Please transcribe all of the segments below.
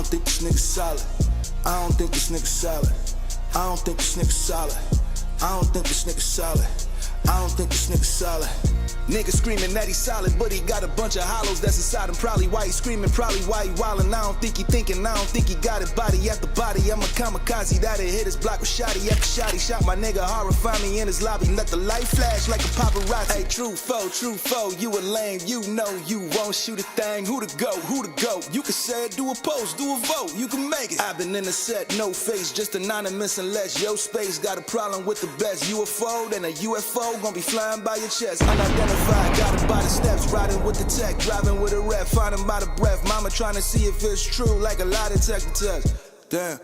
don't think this nigga solid. I don't think this nigga solid. I don't think this nigga solid. I don't think this nigga solid. I don't think this nigga solid. Nigga screaming that he's solid, but he got a bunch of hollows that's inside him. Probably why he screaming, probably why he wildin'. I don't think he thinking, I don't think he got it body after body. I'm a kamikaze that'll hit his block with shotty after shotty. Shot my nigga horrify me in his lobby. Let the light flash like a paparazzi. Hey, true foe, you a lame. You know you won't shoot a thing. Who to go, who to go? You can say it, do a post, do a vote, you can make it. I've been in the set, no face, just anonymous unless your space got a problem with the best. UFO, then a UFO gonna be flying by your chest. Unidentified, got him by the steps, riding with the tech, driving with a rep, finding by the breath. Mama trying to see if it's true, like a lie detector test.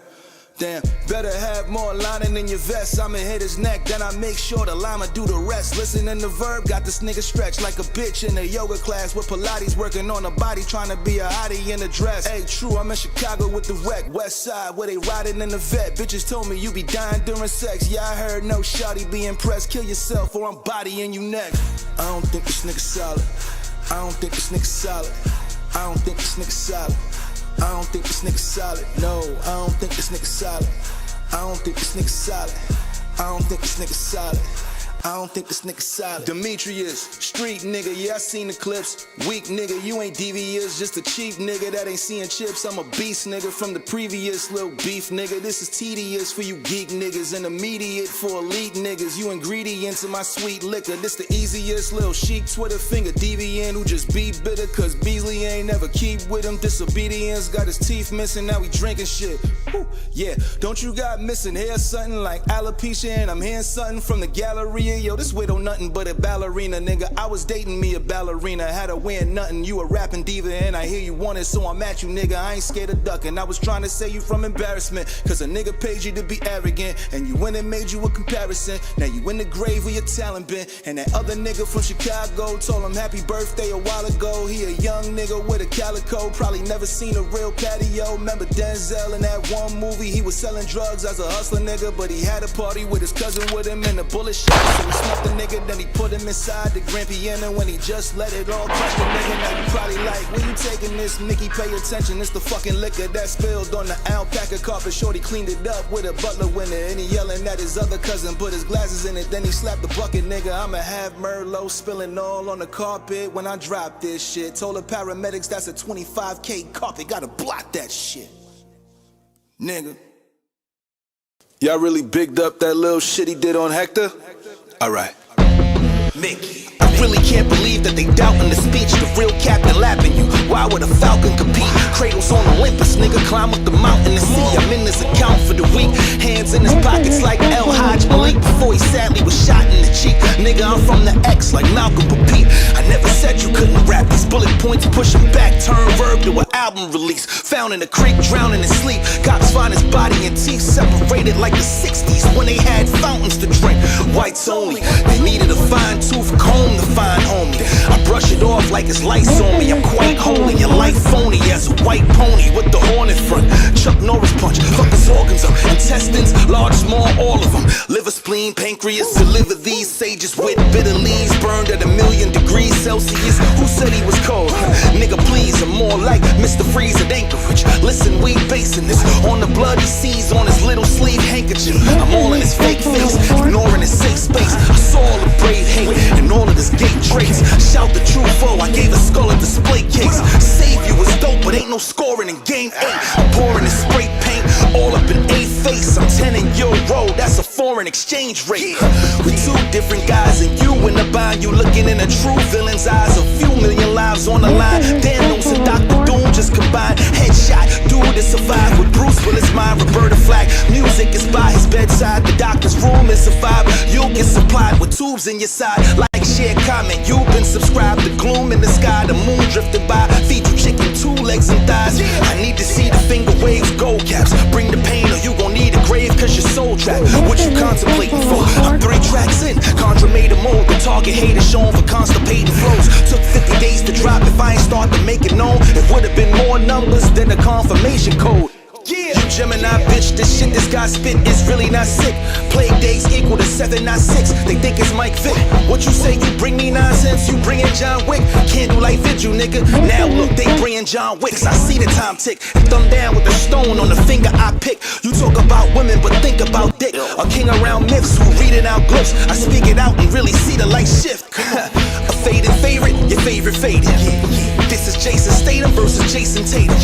Damn, better have more lining in your vest. I'ma hit his neck, then I make sure the llama do the rest. Listen in the verb, got this nigga stretched like a bitch in a yoga class with Pilates, working on a body, trying to be a hottie in a dress. Hey, true, I'm in Chicago with the wreck, west side where they riding in the vet. Bitches told me you be dying during sex. Yeah, I heard no shawty be impressed. Kill yourself or I'm bodying you next. I don't think this nigga solid. I don't think this nigga solid. I don't think this nigga solid. I don't think this nigga solid. No, I don't think this nigga solid. I don't think this nigga solid. I don't think this nigga solid. I don't think this nigga solid. Demetrius, street nigga, yeah, I seen the clips. Weak nigga, you ain't devious, just a cheap nigga that ain't seeing chips. I'm a beast nigga from the previous little beef nigga. This is tedious for you geek niggas and immediate for elite niggas. You ingredients in my sweet liquor. This the easiest little chic Twitter finger deviant who just be bitter cause Beasley ain't never keep with him. Disobedience, got his teeth missing, now he drinking shit. Whew, yeah, don't you got missing hair something like alopecia and I'm hearing something from the gallery. Yo, this widow nothing but a ballerina, nigga. I was dating me a ballerina, had her wearing nothing. You a rapping diva and I hear you want it, so I'm at you, nigga. I ain't scared of ducking. I was trying to save you from embarrassment, cause a nigga paid you to be arrogant, and you went and made you a comparison. Now you in the grave where your talent been. And that other nigga from Chicago told him happy birthday a while ago. He a young nigga with a calico, probably never seen a real patio. Remember Denzel in that one movie, he was selling drugs as a hustler nigga, but he had a party with his cousin with him and a bullet shot. So he snuffed the nigga, then he put him inside the grand piano when he just let it all touch the nigga. Now you probably like, where you taking this, Mickey? Pay attention, it's the fucking liquor that spilled on the alpaca carpet. Shorty cleaned it up with a butler winner, and he yelling at his other cousin, put his glasses in it, then he slapped the bucket, nigga. I'ma have Merlot spilling all on the carpet when I drop this shit. Told the paramedics that's a 25K carpet, gotta block that shit, nigga. Y'all really bigged up that little shit he did on Hector? Alright. Mickey, I really can't believe that they doubting the speech. The real captain lapping you. Why would a falcon compete? Cradles on Olympus, nigga, climb up the mountain to see. I'm in this account for the week. Hands in his pockets like El Hajj Malik before he sadly was shot in the cheek. Nigga, I'm from the X like Malcolm Pete. I never said you couldn't rap. These bullet points push him back. Turn verb to an album release. Found in a creek, drowning in sleep. Cops find his body and teeth separated like the 60s when they had fountains to drink. Whites only. They needed a fine tooth comb to find homie. I brush it off like it's lights on me. I'm quite holy. Your life phony as a white pony with the horn in front. Chuck Norris punch. Fuck his organs up. Intestines, large, small, all of them. Liver, spleen, pancreas. Deliver these sages with bitter leaves. Burned at 1,000,000 degrees Celsius. Who said he was cold? Nigga, please. I'm more like Mr. Freeze at Anchorage. Listen, we basing this on the blood he sees on his little sleeve handkerchief. I'm all in his fake face, ignoring his safe space. I saw all the brave hate and all of his gay traits. Shout the true foe, I gave a skull a display case. Save you was dope, but ain't no scoring in game 8. I'm pouring his spray paint all up in A face. I'm 10 in euro, that's a foreign exchange rate. We two different guys and you in the bind. You looking in a true villain's eyes. A few million lives on the line. Thanos and Dr. Doom just combined. Headshot, dude to survive with Bruce Willis mind. Roberta Flack, music is by his bedside. The doctor's room is a vibe. You'll get supplied with tubes in your side. Like, share, comment, you've been subscribed. The gloom in the sky, the moon drifted by. Feed you chicken, 2 legs and thighs. I need to see the finger waves, gold caps. Bring the pain or you gon' need a grave cause your soul trapped. What you contemplating for? I'm 3 tracks in, Contra made a mold. The target hater shown for constipating flows. Took 50 days to drop. If I ain't start to make it known, it would've been more numbers than the confirmation code. Yeah, you Gemini, bitch, this shit this guy spit is really not sick. Plague days equal to 7, not 6. They think it's Mike Vick. What you say, you bring me nonsense, you bring in John Wick. Candlelight vigil, nigga. Now look, they bringin' John Wicks. I see the time tick and thumb down with a stone on the finger I pick. You talk about women, but think about dick. A king around myths who reading out glyphs. I speak it out and really see the light shift. A faded favorite, your favorite faded. This is Jason Statham versus Jason Tatum.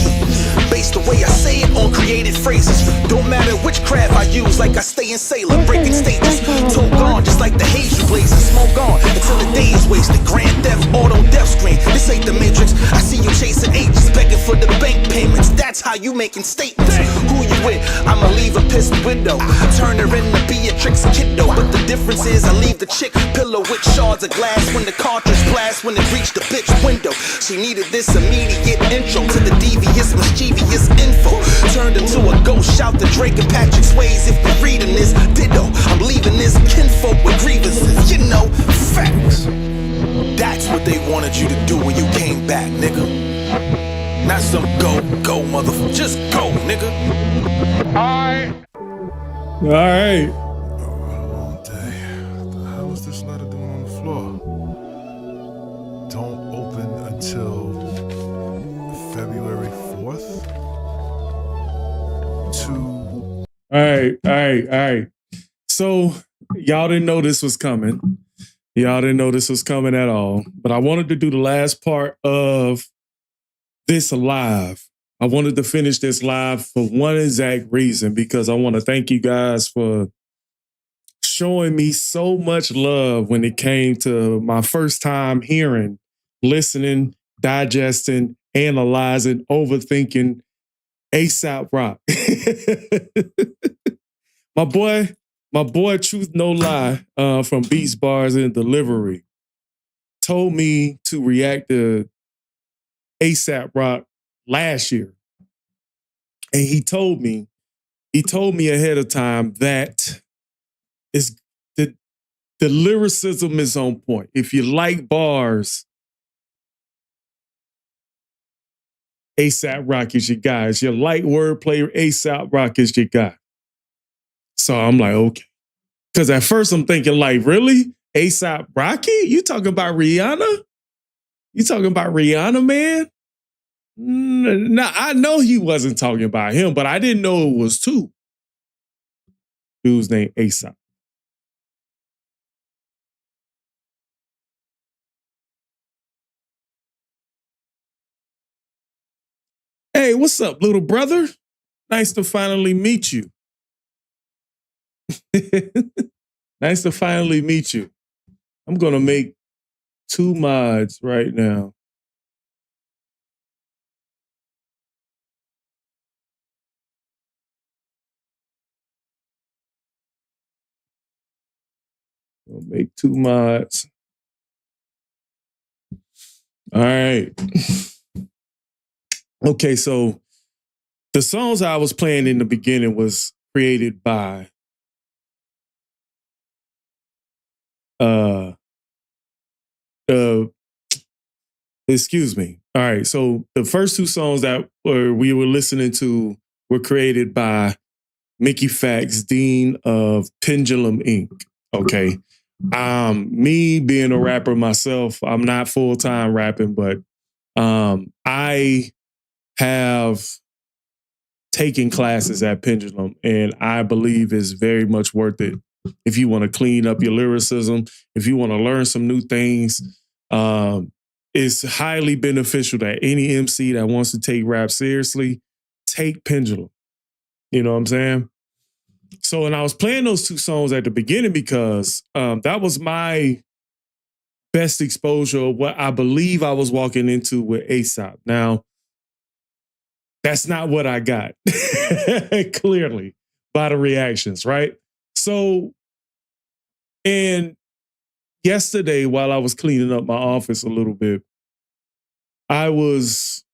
Based the way I say it on created phrases. Don't matter which craft I use, like I stay in Salem, breaking stages. Toe gone, just like the haze you blaze and smoke on until the day is wasted. Grand theft, auto death screen. This ain't the Matrix. I see you chasing agents, begging for the bank payments. That's how you making statements. Who you with? I'ma leave a pissed widow. Turn her into Beatrix Kiddo. But the difference is I leave the chick pillow with shards of glass when the cartridge blast when it reached the bitch window. She needed this immediate intro to the devious, mischievous info. Turned into a ghost, shout to Drake and Patrick Swayze. If you're reading this, ditto. I'm leaving this kinfolk with grievances. You know, facts. That's what they wanted you to do when you came back, nigga. Not some go, motherfucker. Just go, nigga. All right. Long day. What the hell is this letter doing on the floor? Don't open until February 4th. All right. So y'all didn't know this was coming. Y'all didn't know this was coming at all. But I wanted to do the last part of this live. I wanted to finish this live for one exact reason, because I want to thank you guys for showing me so much love when it came to my first time hearing, listening, digesting, analyzing, overthinking AESOP Rock. My boy, Truth No Lie, from Beats, Bars, and Delivery, told me to react to AESOP Rock last year. And he told me ahead of time that is the lyricism is on point. If you like bars, AESOP Rock is your guy. If you like wordplay, AESOP Rock is your guy. So I'm like, okay. Because at first I'm thinking, like, really? AESOP Rocky? You talking about Rihanna? You talking about Rihanna, man? No, I know he wasn't talking about him, but I didn't know it was two. Dude's named AESOP. Hey, what's up, little brother? Nice to finally meet you. Nice to finally meet you. I'm going to make 2 mods right now. I'll make 2 mods. All right. Okay, so the songs I was playing in the beginning was created by excuse me. All right, so the first 2 songs that we were listening to were created by Mickey Fax, Dean of Pendulum Inc. Okay. Me being a rapper myself, I'm not full-time rapping, but I have taken classes at Pendulum, and I believe it's very much worth it. If you want to clean up your lyricism, if you want to learn some new things, it's highly beneficial that any MC that wants to take rap seriously, take Pendulum. You know what I'm saying? So, and I was playing those 2 songs at the beginning because that was my best exposure of what I believe I was walking into with AESOP. Now, that's not what I got, clearly, by the reactions, right? So, and yesterday, while I was cleaning up my office a little bit, I was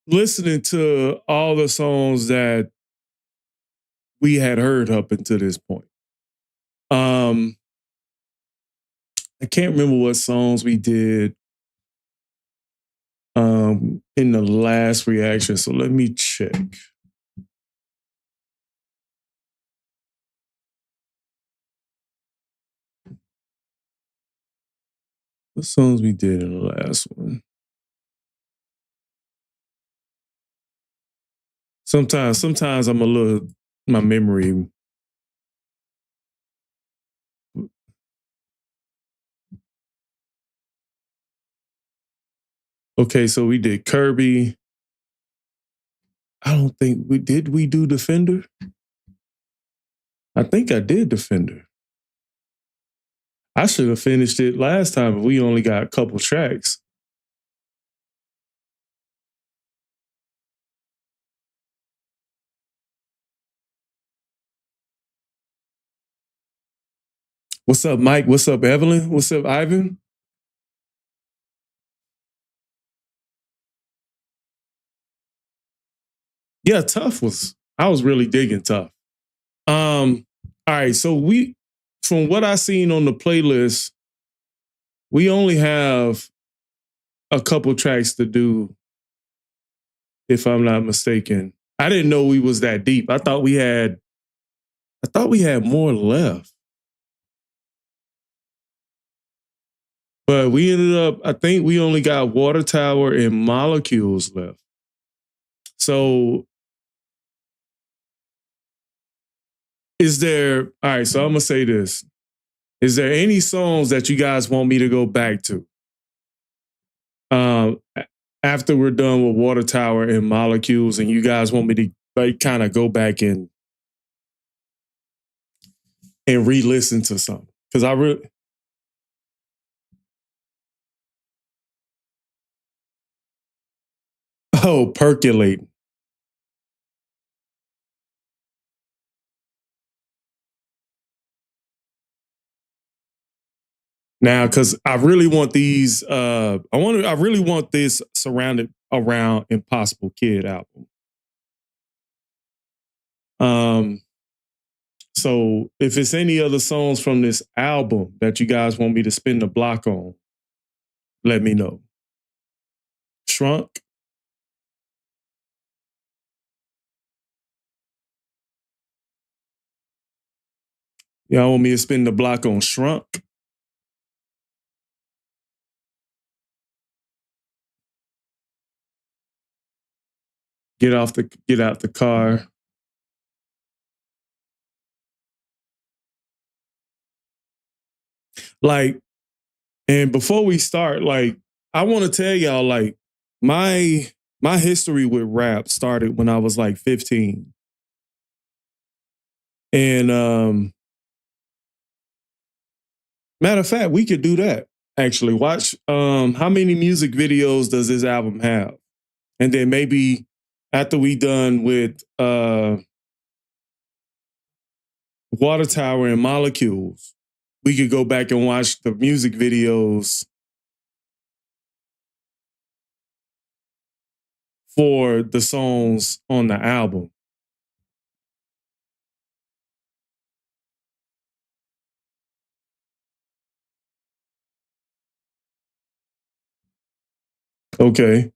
listening to all the songs that we had heard up until this point. I can't remember what songs we did in the last reaction, so let me check. What songs we did in the last one? Sometimes I'm a little, my memory. Okay, so we did Kirby. I don't think we do Defender? I think I did Defender. I should have finished it last time, but we only got a couple tracks. What's up, Mike? What's up, Evelyn? What's up, Ivan? Yeah, I was really digging Tough. All right, so from what I seen on the playlist, we only have a couple tracks to do, if I'm not mistaken. I didn't know we was that deep. I thought we had more left. But we ended up, I think we only got Water Tower and Molecules left. So all right, so I'm gonna say this. Is there any songs that you guys want me to go back to? After we're done with Water Tower and Molecules, and you guys want me to like kind of go back and re-listen to something? Because I really Percolate. Now, because I really want these, I really want this surrounded around Impossible Kid album. So if it's any other songs from this album that you guys want me to spin the block on, let me know. Shrunk. Y'all want me to spin the block on Shrunk? Get out the car. Like, and before we start, like, I want to tell y'all, like, my history with rap started when I was like 15. And matter of fact, we could do that. Actually, watch how many music videos does this album have? And then maybe after we done with Water Tower and Molecules, we could go back and watch the music videos for the songs on the album. Okay.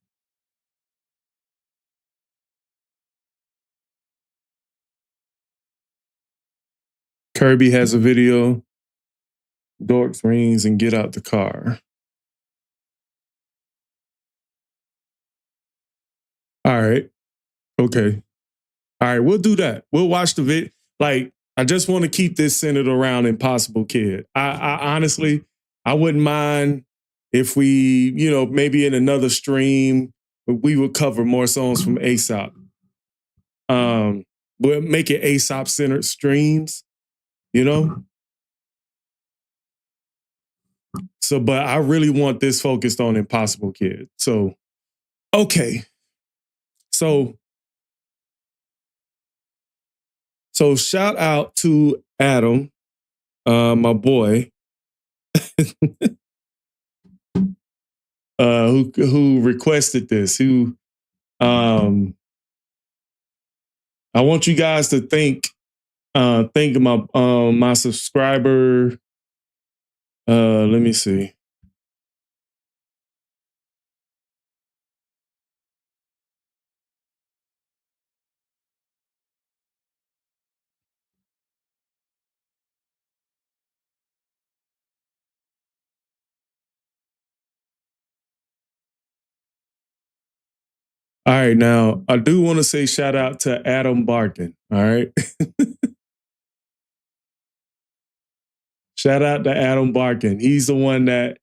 Kirby has a video. Dorks, Rings, and Get Out the Car. All right. Okay. All right, we'll do that. We'll watch the vid. Like, I just want to keep this centered around Impossible Kid. I honestly, I wouldn't mind if we, maybe in another stream, we would cover more songs from AESOP. We'll make it AESOP centered streams, So, but I really want this focused on Impossible Kid. So, okay. So shout out to Adam, my boy, who requested this. I want you guys to thank of my subscriber. Let me see. All right, now I do want to say shout out to Adam Barkin. All right. Shout out to Adam Barkin. He's the one that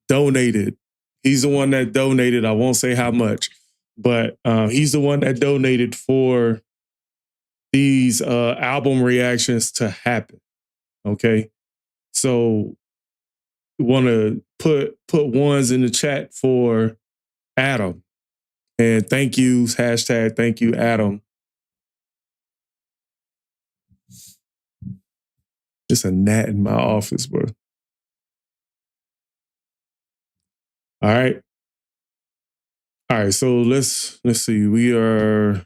donated. He's the one that donated. I won't say how much, but he's the one that donated for these album reactions to happen. Okay. So want to put ones in the chat for Adam. And thank yous, hashtag thank you, Adam. Just a gnat in my office, bro. All right. All right, so let's see. We are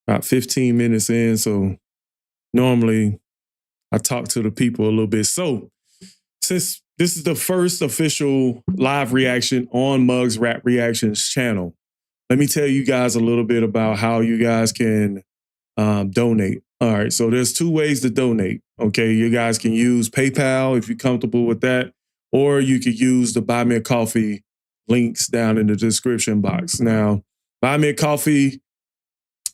about 15 minutes in, so normally I talk to the people a little bit. So since this is the first official live reaction on Muggs Rap Reactions channel, let me tell you guys a little bit about how you guys can donate. All right, so there's two ways to donate. Okay, you guys can use PayPal if you're comfortable with that, or you could use the Buy Me a Coffee links down in the description box. Now, Buy Me a Coffee,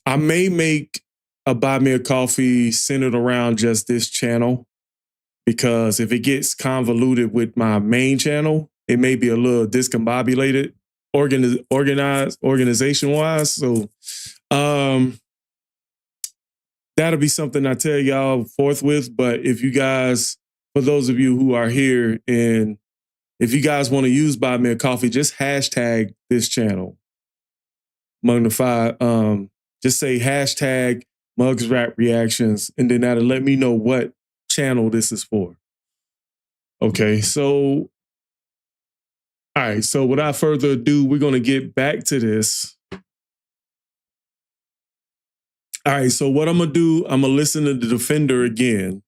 I may make a Buy Me a Coffee centered around just this channel, because if it gets convoluted with my main channel, it may be a little discombobulated organization-wise. So that'll be something I tell y'all forthwith. But if you guys, for those of you who are here, and if you guys want to use Buy Me a Coffee, just hashtag this channel. Magnify, just say hashtag Muggs Rap Reactions, and then that'll let me know what channel this is for. Okay, so, all right, so without further ado, we're going to get back to this. All right, so what I'm going to do, I'm going to listen to The Defender again,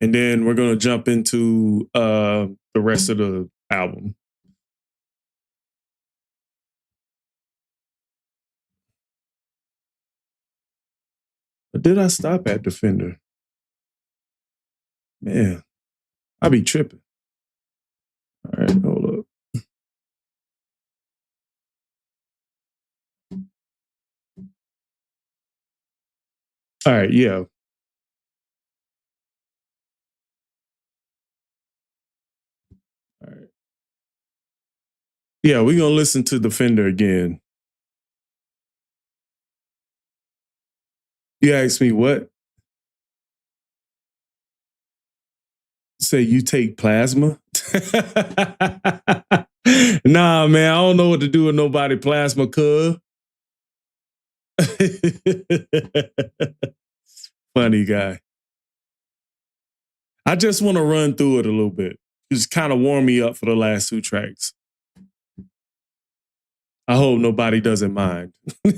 and then we're going to jump into the rest of the album. But did I stop at Defender? Man, I be tripping. All right, hold up. All right, yeah. All right. Yeah, we're going to listen to Defender again. You asked me what? Say you take plasma? Nah, man, I don't know what to do with nobody plasma, cuz. Funny guy. I just want to run through it a little bit. Just kind of warm me up for the last two tracks. I hope nobody doesn't mind. All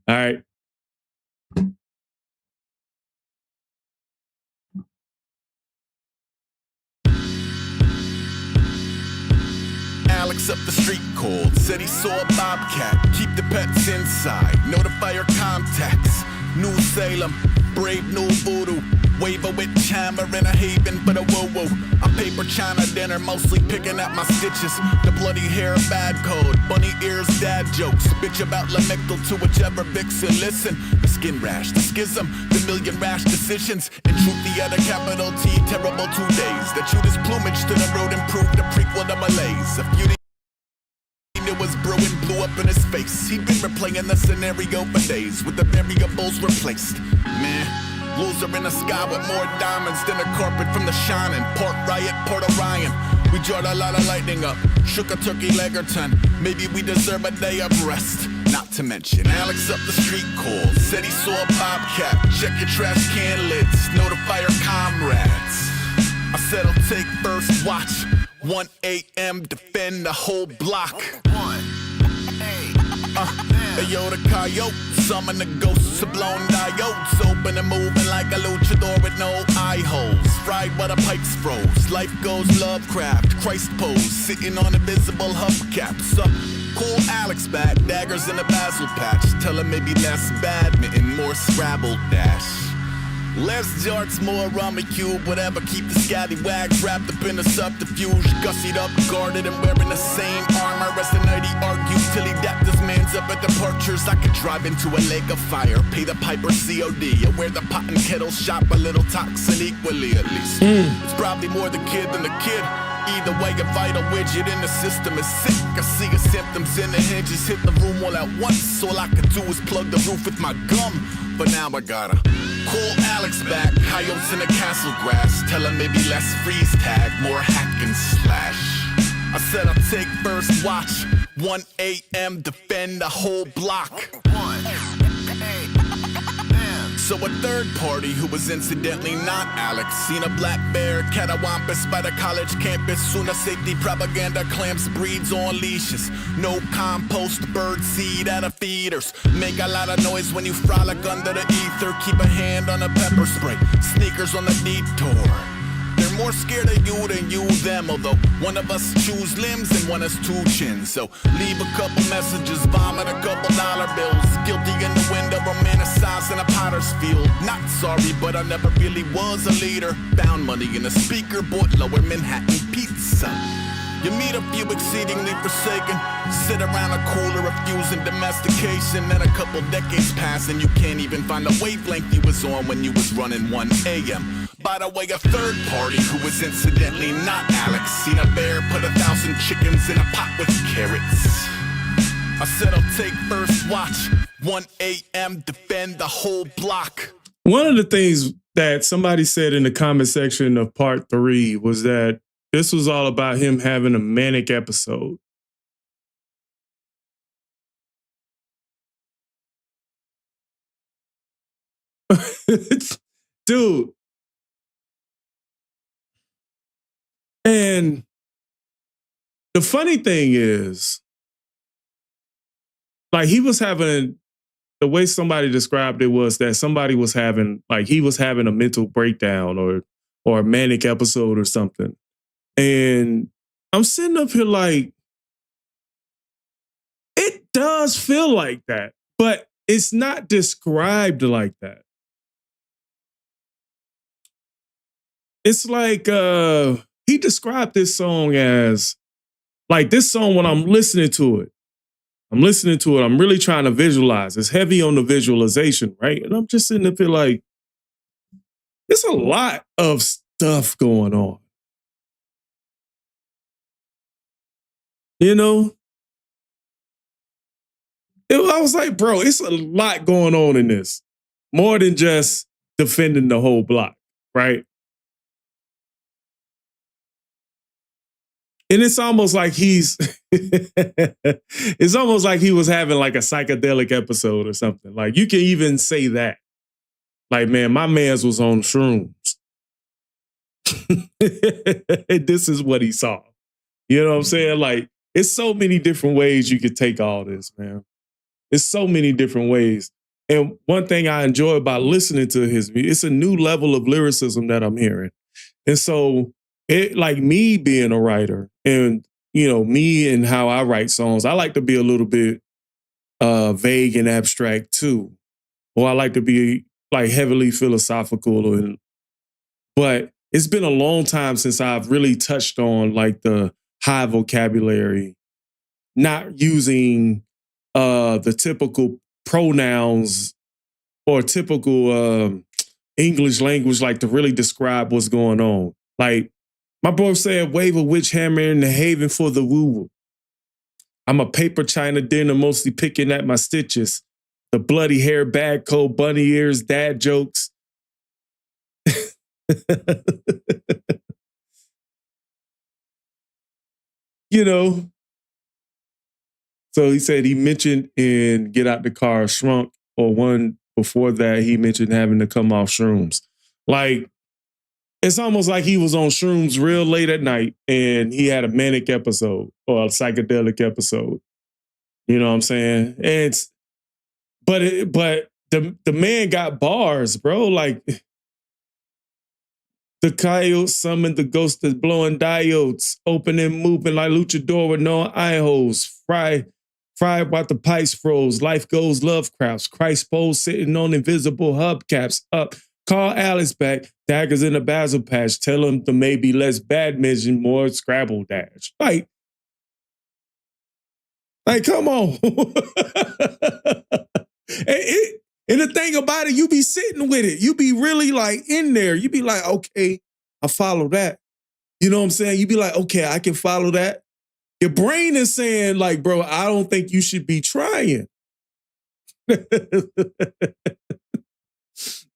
right. Alex up the street called, said he saw a bobcat. Keep the pets inside, notify your contacts. New Salem, brave new voodoo. Wave a witch hammer in a haven for the woo-woo. I'm paper china dinner, mostly picking at my stitches. The bloody hair, bad code, bunny ears, dad jokes. Bitch about lamictal to whichever vixen. Listen, the skin rash, the schism, the million rash decisions. In truth, the other capital T, terrible 2 days. That shoot his plumage to the road and prove the prequel to malaise. If you it was brewing, blew up in his face. He'd been replaying the scenario for days, with the variables replaced. Man, loser in the sky with more diamonds than a carpet from the shining. Port Riot, Port Orion. We jarred a lot of lightning up, shook a turkey leg or ton. Maybe we deserve a day of rest. Not to mention, Alex up the street called, said he saw a bobcat. Check your trash can lids, notify your comrades. I said I'll take first watch. 1 a.m. defend the whole block. Yo, the coyote, summon the ghosts of blown diodes. Open and moving like a luchador with no eye holes. Fried while the pipes froze. Life goes Lovecraft, Christ pose, sitting on invisible hubcaps. Cool Alex back, daggers in a basil patch. Tell him maybe less badminton, more Scrabble dash. Less jarts, more rum and cube, whatever. Keep the scallywags wrapped up in a subterfuge. Gussied up, guarded, and wearing the same armor as the night he argues till he dapped his mans up at departures. I could drive into a lake of fire, pay the piper COD, or wear the pot and kettle shop a little toxin equally at least. It's probably more the kid than the kid. Either way, a vital widget in the system is sick. I see his symptoms in the hinges, hit the room all at once. All I could do is plug the roof with my gum. But now I gotta call Alex back. Coyotes in the castle grass. Tell him maybe less freeze tag, more hack and slash. I said I'll take first watch. 1 a.m. defend the whole block. So a third party who was incidentally not Alex seen a black bear catawampus by the college campus. Sooner safety propaganda clamps breeds on leashes. No compost, bird seed out of feeders. Make a lot of noise when you frolic under the ether. Keep a hand on a pepper spray. Sneakers on the detour. They're more scared of you than you them. Although one of us chews limbs and one has two chins. So leave a couple messages, vomit a couple dollar bills. Guilty in the window, romanticized in a potter's field. Not sorry, but I never really was a leader. Found money in a speaker, bought lower Manhattan pizza. You meet a few exceedingly forsaken. Sit around a cooler refusing domestication. Then a couple decades pass and you can't even find the wavelength you was on when you was running 1 a.m. By the way, a third party who was incidentally not Alex seen a bear put 1,000 chickens in a pot with carrots. I said I'll take first watch. 1 a.m. defend the whole block. One of the things that somebody said in the comment section of part 3 was that this was all about him having a manic episode. Dude. And the funny thing is, like, he was having, the way somebody described it was that somebody was having, like, he was having a mental breakdown or a manic episode or something. And I'm sitting up here like, it does feel like that, but it's not described like that. It's like, he described this song as, like, this song, when I'm listening to it, I'm really trying to visualize. It's heavy on the visualization, right? And I'm just sitting up here like, there's a lot of stuff going on. You know? I was like, bro, it's a lot going on in this. More than just defending the whole block, right? And it's almost like it's almost like he was having like a psychedelic episode or something. Like, you can even say that. Like, man, my man's was on shrooms. This is what he saw. You know what I'm saying? Like, it's so many different ways you could take all this, man. It's so many different ways. And one thing I enjoy about listening to his music, it's a new level of lyricism that I'm hearing. And so, it, like me being a writer and, you know, me and how I write songs, I like to be a little bit vague and abstract too. Or I like to be like heavily philosophical. But it's been a long time since I've really touched on like the high vocabulary, not using the typical pronouns or typical English language like to really describe what's going on. Like, my bro said, wave a witch hammer in the haven for the woo-woo. I'm a paper china dinner, mostly picking at my stitches. The bloody hair, bad coat, bunny ears, dad jokes. You know. So he said he mentioned in Get Out the Car Shrunk, or one before that, he mentioned having to come off shrooms. Like, it's almost like he was on shrooms real late at night and he had a manic episode or a psychedelic episode. You know what I'm saying? And but the man got bars, bro. Like, the coyote summoned the ghost that's blowing diodes, open and moving like luchador with no eye holes. Fried while the pipes froze. Life goes love crafts. Christ pose sitting on invisible hubcaps up. Call Alice back. Daggers in the basil patch. Tell him to maybe less badminton, more Scrabble dash. Like, come on. And the thing about it, you be sitting with it. You be really like in there. You be like, okay, I follow that. You know what I'm saying? You be like, okay, I can follow that. Your brain is saying like, bro, I don't think you should be trying.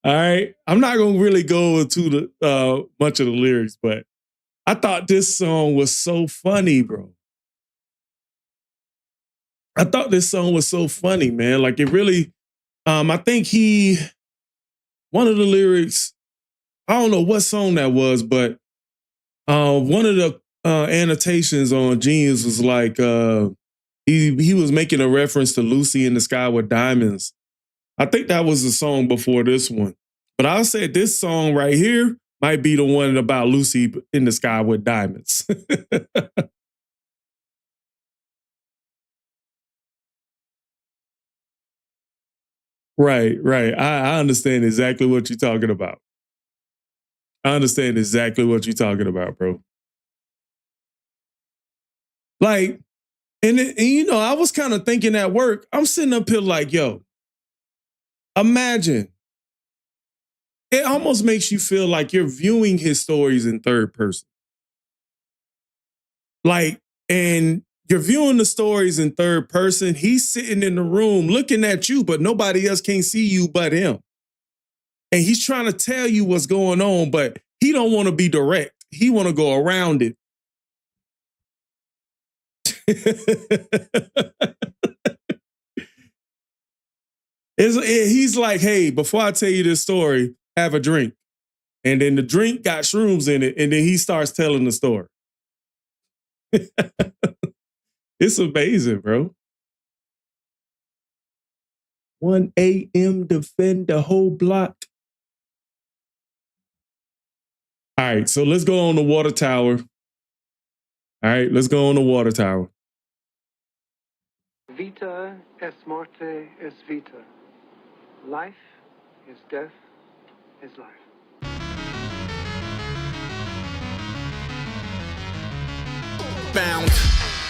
All right. I'm not going to really go into the much of the lyrics, but I thought this song was so funny, bro. I thought this song was so funny, man. Like it really, I think one of the lyrics, I don't know what song that was, but one of the annotations on Genius was like, he was making a reference to Lucy in the Sky with Diamonds. I think that was the song before this one. But I said this song right here might be the one about Lucy in the Sky with Diamonds. Right. I understand exactly what you're talking about. I understand exactly what you're talking about, bro. Like, and you know, I was kind of thinking at work, I'm sitting up here like, yo, imagine. It almost makes you feel like you're viewing his stories in third person. Like, and you're viewing the stories in third person. He's sitting in the room looking at you, but nobody else can see you but him. And he's trying to tell you what's going on, but he don't want to be direct. He want to go around it. He's like, hey, before I tell you this story, have a drink. And then the drink got shrooms in it, and then he starts telling the story. It's amazing, bro. 1 a.m. defend the whole block. All right, so let's go on the water tower. All right, let's go on the water tower. Vita es morte es vita. Life is death is life. Bound,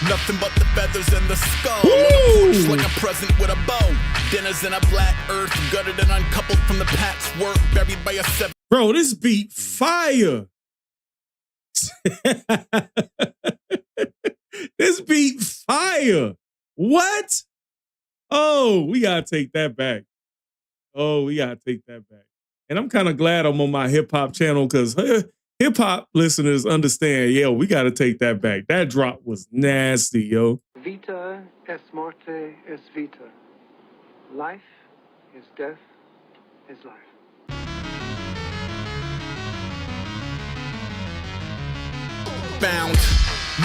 nothing but the feathers in the skull. On a porch like a present with a bow. Dinners in a black earth, gutted and uncoupled from the patchwork, buried by a seven. Bro, this beat fire. This beat fire. What? Oh, we gotta take that back. And I'm kind of glad I'm on my hip hop channel because hip hop listeners understand, yo, we gotta take that back. That drop was nasty, yo. Vita es morte es vita. Life is death is life. Bound,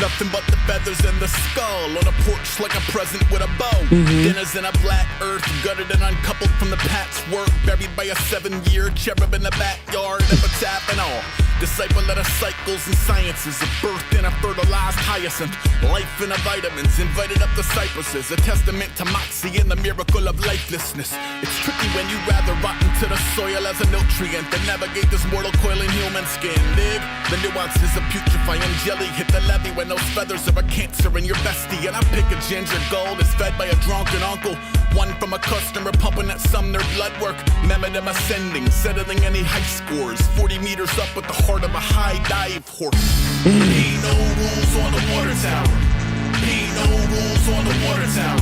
nothing but the feathers in the skull. On a porch like a present with a bow. Dinners in a black earth, gutted and uncoupled from the patchwork, buried by a 7-year cherub in the backyard. Epitaph and all. Disciple of the cycles and sciences of birth in a fertilized hyacinth. Life in a vitamins, invited up the cypresses. A testament to moxie and the miracle of lifelessness. It's tricky when you rather rot into the soil as a nutrient than navigate this mortal coil in human skin. Dig the nuances of putrefying jelly. Hit the levee when those feathers are a cancer in your bestie. And I pick a ginger gold is fed by a drunken uncle. One from a customer pumping at some their blood work. Memo them ascending, settling any high scores. 40 meters up with the heart of a high dive horse. Ain't no rules on the water tower. Ain't no rules on the water tower.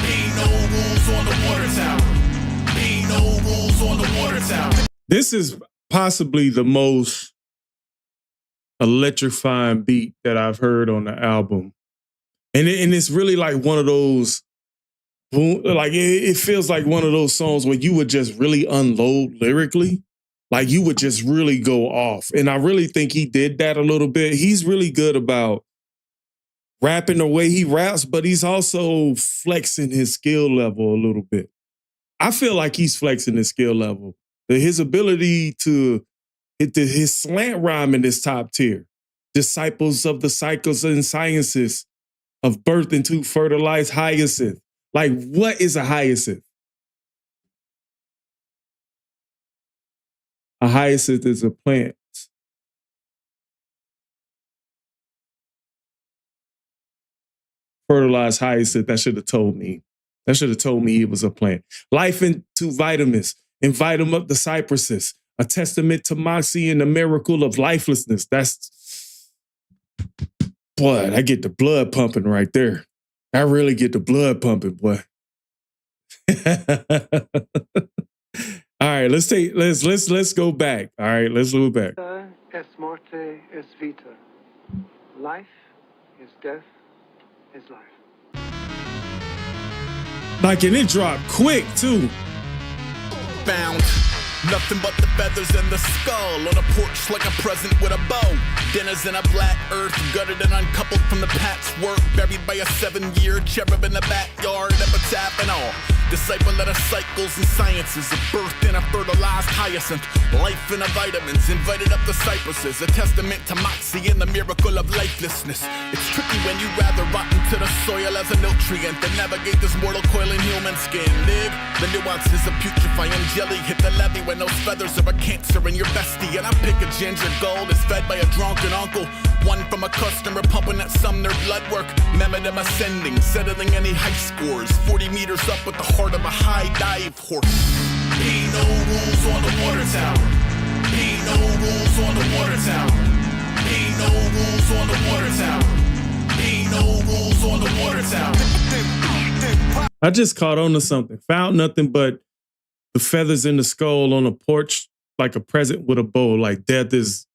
Ain't no rules on the water tower. Ain't no rules on the water tower. This is possibly the most electrifying beat that I've heard on the album. And it's really like one of those, like it feels like one of those songs where you would just really unload lyrically. Like you would just really go off. And I really think he did that a little bit. He's really good about rapping the way he raps, but he's also flexing his skill level a little bit. I feel like he's flexing his skill level. His ability to his slant rhyming is top tier. Disciples of the cycles and sciences of birth into fertilized hyacinth. Like, what is a hyacinth? A hyacinth is a plant. Fertilized hyacinth, that should have told me. That should have told me it was a plant. Life into vitamins. Invite them up the cypresses. A testament to moxie and the miracle of lifelessness. That's, boy, I get the blood pumping right there. I really get the blood pumping, boy. All right, let's go back. All right, let's go back. Es morte es vita. Life is death is life. Like, and it dropped quick too. Bound. Nothing but the feathers in the skull. On a porch like a present with a bow. Dinners in a black earth, gutted and uncoupled from the patchwork. Buried by a 7-year cherub in the backyard. Epitaph and all. Disciple of the cycles and sciences. A birth in a fertilized hyacinth. Life in a vitamins, invited up the cypresses. A testament to moxie and the miracle of lifelessness. It's tricky when you rather rot into the soil as a nutrient than navigate this mortal coil in human skin. Dig the nuances of putrefying jelly. Hit the levee when those feathers are a cancer in your bestie. And I pick a ginger gold is fed by a drunken uncle. One from a customer pumping at Sumner blood work. Memo them ascending, settling any high scores. 40 meters up with the heart of a high dive horse. Ain't no rules on the water tower. Ain't no rules on the water tower. Ain't no rules on the water tower. Ain't no rules on the water tower. I just caught on to something. Found nothing but the feathers in the skull on a porch like a present with a bow. Like death is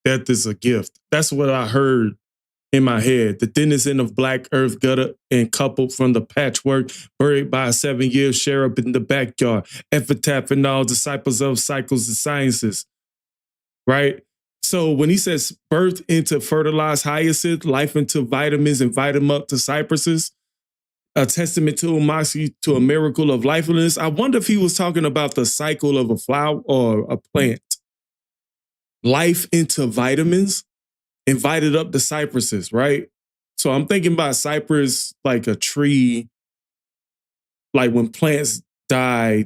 a gift. That's what I heard in my head. The thinnest end of black earth gutted and coupled from the patchwork, buried by a 7-year cherub in the backyard. Epitaph and all disciples of cycles and sciences. Right? So when he says birth into fertilized hyacinth, life into vitamins, invite them up to cypresses, a testament to moxie, to a miracle of lifelessness. I wonder if he was talking about the cycle of a flower or a plant. Life into vitamins, invited up the cypresses, right? So I'm thinking about cypress like a tree. Like when plants die,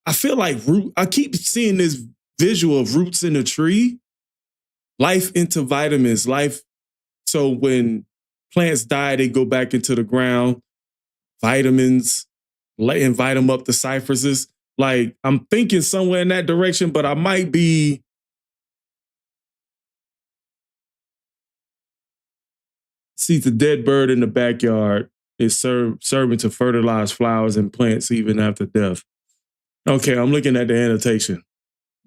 I feel like I keep seeing this visual of roots in a tree. Life into vitamins, life. So when plants die, they go back into the ground. Vitamins, invite them up the cypresses. Like I'm thinking somewhere in that direction, but I might be. See, the dead bird in the backyard is serving to fertilize flowers and plants even after death. Okay, I'm looking at the annotation.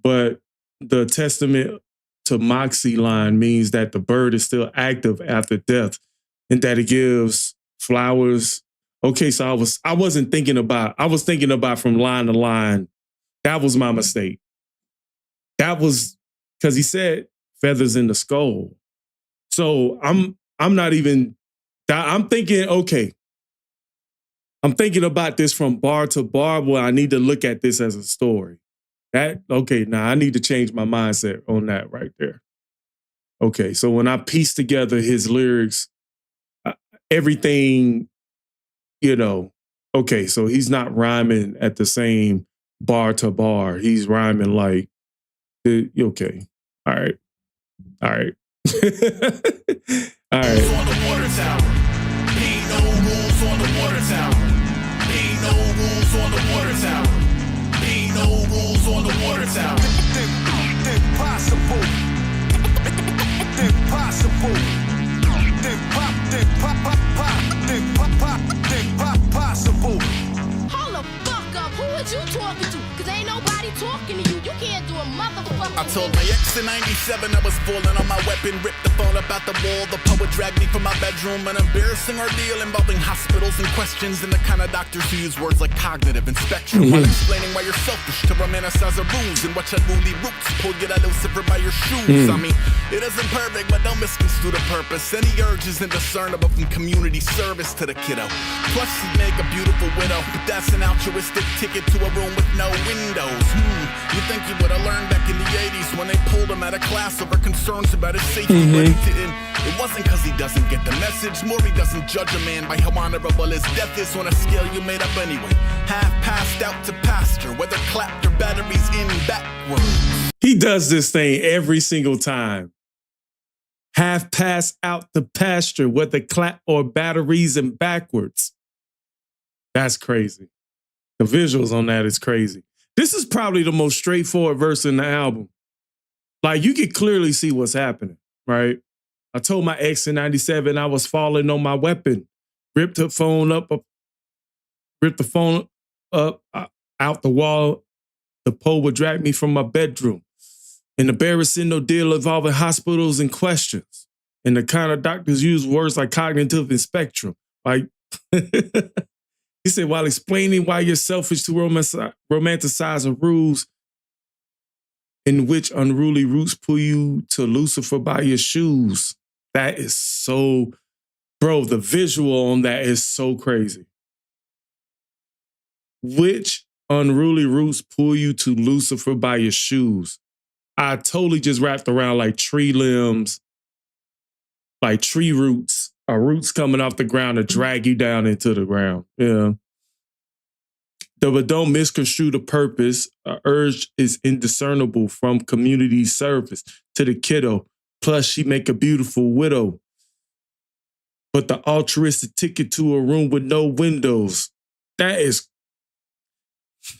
But the testament to moxie line means that the bird is still active after death and that it gives flowers. Okay, so I was thinking about from line to line. That was my mistake. That was because he said feathers in the skull. So I'm not even, I'm thinking, okay, I'm thinking about this from bar to bar where I need to look at this as a story. I need to change my mindset on that right there. Okay, so when I piece together his lyrics, everything, okay, so he's not rhyming at the same bar to bar. He's rhyming like, okay, all right. All right. All right. On the water tower. Ain't no rules on the water tower. Ain't no rules on the water tower. Ain't no rules on the water tower. Impossible. Impossible. Impossible. Hold the fuck up. Who is you talking to? Cause ain't nobody talking to you. You can't do a motherfucker. I told my ex in 97 I was falling on my weapon, ripped the phone up out the wall. The poet dragged me from my bedroom, an embarrassing ordeal involving hospitals and questions and the kind of doctors who use words like cognitive and spectrum while explaining why you're selfish to romanticize a ruse and watch unruly roots pull you that Lucifer by your shoes. I mean, it isn't perfect, but don't misconstrue the purpose. Any urge is indiscernible from community service to the kiddo. Plus, she'd make a beautiful widow, but that's an altruistic ticket to a room with no windows. You think you would have learned back in the 80s when they pulled him out of class over concerns about his safety. But he didn't. It wasn't because he doesn't get the message. More he doesn't judge a man by how honorable his death is on a scale you made up anyway. Half passed out to pasture, whether clapped or batteries in backwards. He does this thing every single time. Half passed out to pasture, whether clap or batteries in backwards. That's crazy. The visuals on that is crazy. This is probably the most straightforward verse in the album. Like, you can clearly see what's happening, right? I told my ex in 97 I was falling on my weapon. Ripped the phone up, out the wall. The pole would drag me from my bedroom. An embarrassing ordeal involving hospitals and questions. And the kind of doctors use words like cognitive and spectrum. Like, he said, while explaining why you're selfish to romanticize the rules in which unruly roots pull you to Lucifer by your shoes. That is so, bro, the visual on that is so crazy. Which unruly roots pull you to Lucifer by your shoes. I totally just wrapped around like tree limbs, like tree roots, or roots coming off the ground to drag you down into the ground. Yeah. But don't misconstrue the purpose. Urge is indiscernible from community service to the kiddo. Plus, she make a beautiful widow. But the altruistic ticket to a room with no windows. That is...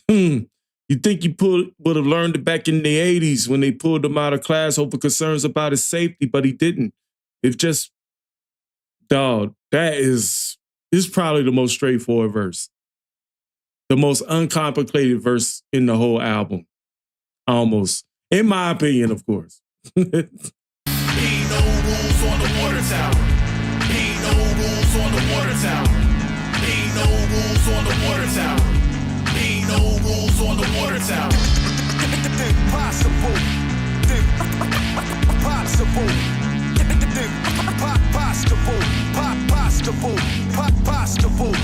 You think you would have learned it back in the 80s when they pulled him out of class over concerns about his safety, but he didn't. It's just... Dog, that is probably the most straightforward verse. The most uncomplicated verse in the whole album. Almost. In my opinion, of course. Ain't no rules on the water tower. Ain't no rules on the water tower. Ain't no rules on the water tower. Ain't no rules on the water tower. Impossible. Impossible. Impossible.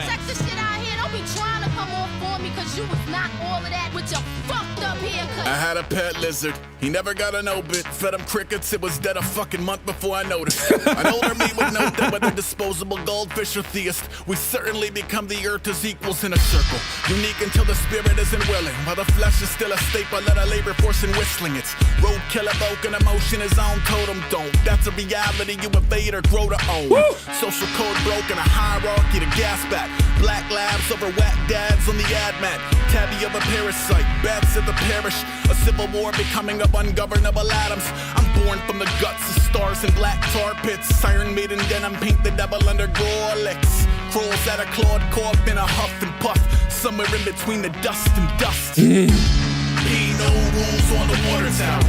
Sexy shit out here, don't be trying to come off for me, cause you was not all of that with your fucked up haircut. I had a pet lizard. He never got an obit. Fed him crickets. It was dead a fucking month before I noticed. An older me would note that whether disposable goldfish or theist, we certainly become the earth as equals in a circle. Unique until the spirit isn't willing. While the flesh is still a staple, let a labor force in whistling. It's roadkill evoking emotion is on totem don't. That's a reality you evade or grow to own. Woo! Social code broken, a hierarchy to gas back. Black labs over whack dads on the ad mat. Tabby of a parasite, bats at the parish. A civil war becoming up ungovernable atoms. I'm born from the guts of stars and black tar pits. Siren maiden denim, paint the devil under Gorlicks. Crawls at a clawed corp in a huff and puff. Somewhere in between the dust and dust. Ain't no rules on the water tower.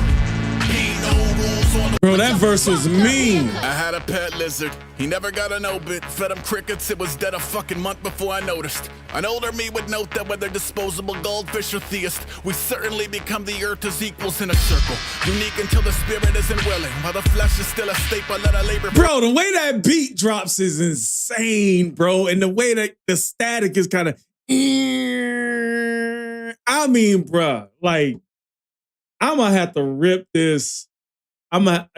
Ain't no rules on the... Bro, that verse was mean. I had a pet lizard. He never got an obit. Fed him crickets. It was dead a fucking month before I noticed. An older me would note that whether disposable goldfish or theist, we certainly become the earth as equals in a circle. Unique until the spirit isn't willing. While the flesh is still a staple, let a labor... Bro, the way that beat drops is insane, bro. And the way that the static is kind of... I mean, bro, like, I'm gonna have to rip this.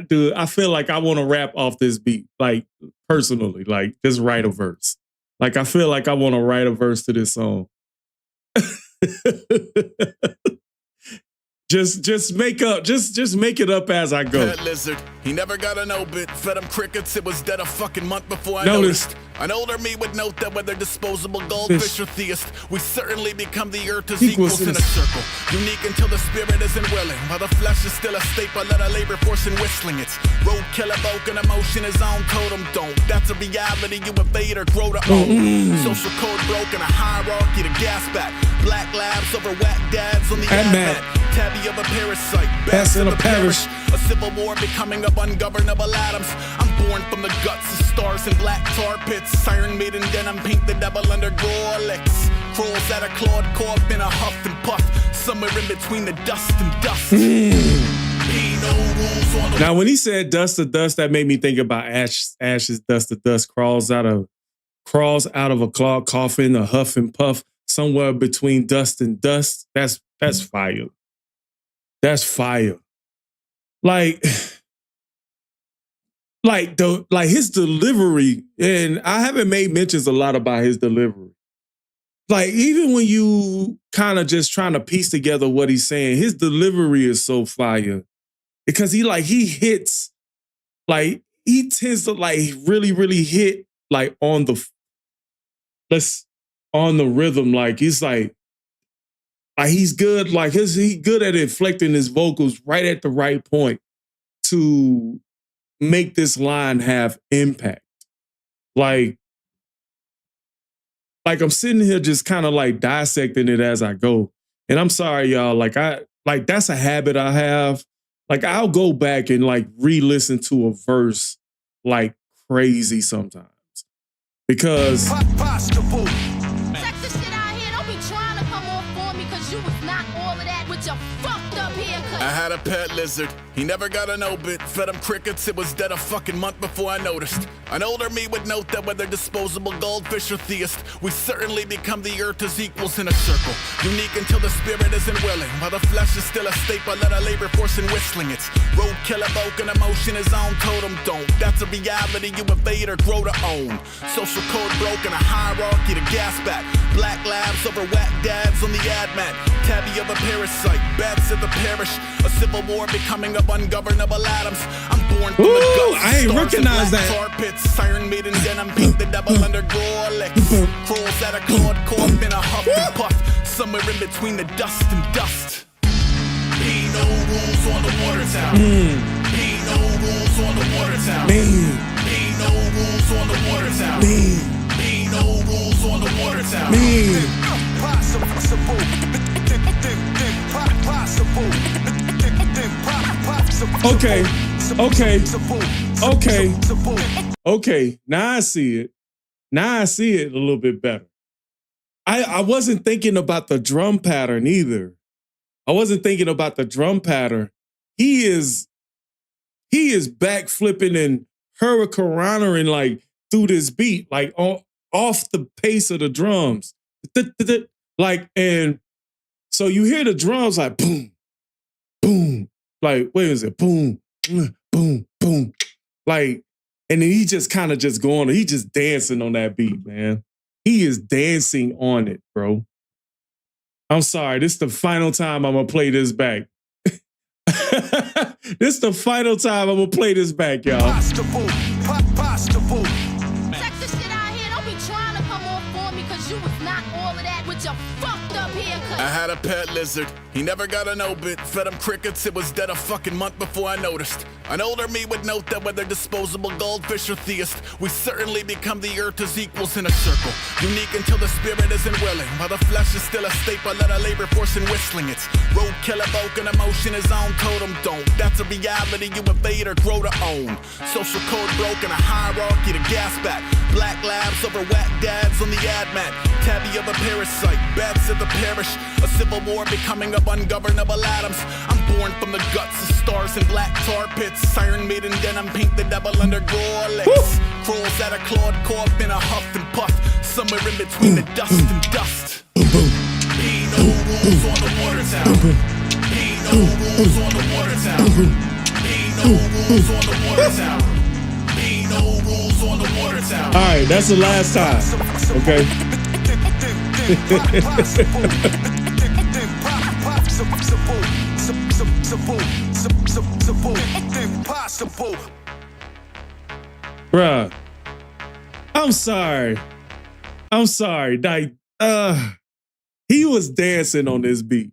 Dude, I feel like I want to rap off this beat, like, personally, like, just write a verse. Like, I feel like I want to write a verse to this song. Just make it up as I go. Pet lizard. He never got an obit. Fed him crickets. It was dead a fucking month before I noticed. An older me would note that whether disposable goldfish or theist, we certainly become the earth as equals in a circle. Unique until the spirit isn't willing. While the flesh is still a staple, let a labor force in whistling. It's roadkill evoking emotion is on totem don't. That's a reality you evade or grow to own. Social code broken, a hierarchy to gas back. Black labs over whack dads on the ad mat. Tabby of a parasite, bats in the parish. A civil war becoming up ungovernable atoms. I'm born from the guts of stars and black tar pits. Siren maiden denim, paint the devil under Gorlicks. Crawls at a clawed corp in a huff and puff. Somewhere in between the dust and dust. Now, when he said dust to dust, that made me think about ashes, dust to dust. Crawls out of a clawed coffin, a huff and puff. Somewhere between dust and dust. That's fire. That's fire. Like his delivery, and I haven't made mentions a lot about his delivery. Like, even when you kind of just trying to piece together what he's saying, his delivery is so fire. Because he hits, like, he tends to like really, really hit like on the rhythm. Like, he's like he's good, like he's good at inflecting his vocals right at the right point to make this line have impact. Like I'm sitting here just kind of like dissecting it as I go. And I'm sorry, y'all. Like that's a habit I have. Like, I'll go back and like re-listen to a verse like crazy sometimes. Because Check the shit out here. Don't be trying to come off for me, cause you was not all of that with your fucked up haircut. I had a pet lizard, he never got an obit. Fed him crickets, it was dead a fucking month before I noticed. An older me would note that whether disposable goldfish or theist, we certainly become the earth as equals in a circle. Unique until the spirit isn't willing, while the flesh is still a staple, let a labor force in whistling it. Roadkill evoking emotion is on totem don't. That's a reality you evade or grow to own. Social code broken, a hierarchy to gas back. Black labs over whack dads on the ad mat. Tabby of a parasite, bats at the parish. A civil war becoming of ungovernable atoms. I'm born from the guts. I ain't recognize that. Tar pits, siren maiden denim, pink the double under Rolex. Crawls at a clawed corp in a huff and puff. Somewhere in between the dust and dust. Ain't no rules on the water tower. Ain't no rules on the water tower. Ain't no rules on the water tower. Ain't no rules on the water tower. Okay. Now I see it. Now I see it a little bit better. I wasn't thinking about the drum pattern either. I wasn't thinking about the drum pattern. He is backflipping and hurricanranaing like through this beat, like off the pace of the drums. Like, and so you hear the drums like boom, boom, like, wait, is it boom, boom, boom, like, and then he just kind of just going, he just dancing on that beat, man. He is dancing on it, bro. I'm sorry, this is the final time I'm gonna play this back. This is the final time I'm gonna play this back, y'all. Check the shit out here. Don't be trying to come off for me, cause you was not all of that with your fucked up haircut. I had a pet lizard, he never got an obit. Fed him crickets, it was dead a fucking month before I noticed. An older me would note that whether disposable goldfish or theist, we certainly become the earth as equals in a circle. Unique until the spirit isn't willing, while the flesh is still a staple, let a labor force in whistling it. Roadkill evoking emotion is on totem don't. That's a reality you evade or grow to own. Social code broken, a hierarchy to gas back. Black labs over whack dads on the ad mat. Tabby of a parasite, bats at the parish. A civil war becoming of ungovernable atoms. I'm born from the guts of stars and black tar pits. Siren maiden denim, pink the devil under Rolex. Crawls at a clawed corp in a huff and puff. Somewhere in between the dust and dust. Ain't no rules on the water tower. Ain't no rules on the water tower. Ain't no rules on the water tower. Ain't no rules on the water tower. All right, that's the last time. Okay. Bruh, I'm sorry. Like, he was dancing on this beat.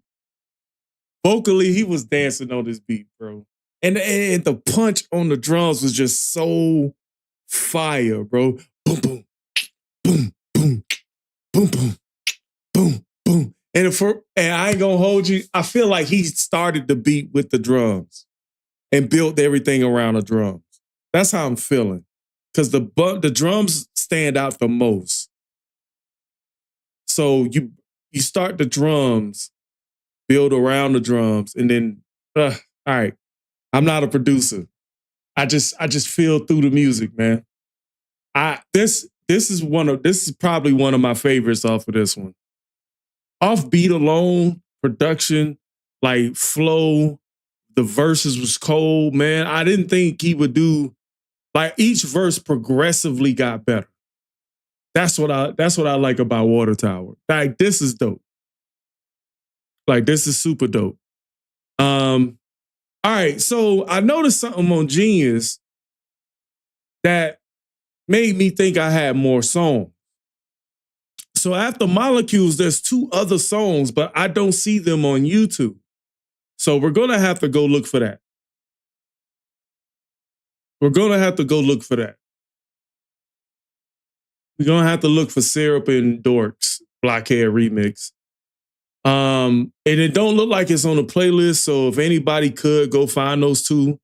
Vocally, he was dancing on this beat, bro. And the punch on the drums was just so fire, bro. Boom, boom, boom, boom, boom, boom, boom, boom. And I ain't gonna hold you, I feel like he started the beat with the drums and built everything around the drums. That's how I'm feeling. Because the drums stand out the most. So you start the drums, build around the drums, and then, all right, I'm not a producer. I just feel through the music, man. This is probably one of my favorites off of this one. Off beat alone, production, like flow. The verses was cold, man. I didn't think he would do, like, each verse progressively got better. That's what I like about Water Tower. Like, this is dope. Like, this is super dope. All right, so I noticed something on Genius that made me think I had more songs. So after Molecules, there's 2 other songs, but I don't see them on YouTube. So we're going to have to go look for that. We're going to have to go look for that. We're going to have to look for Syrup and Dorks, Blockhead remix. And it don't look like it's on the playlist. So if anybody could go find those 2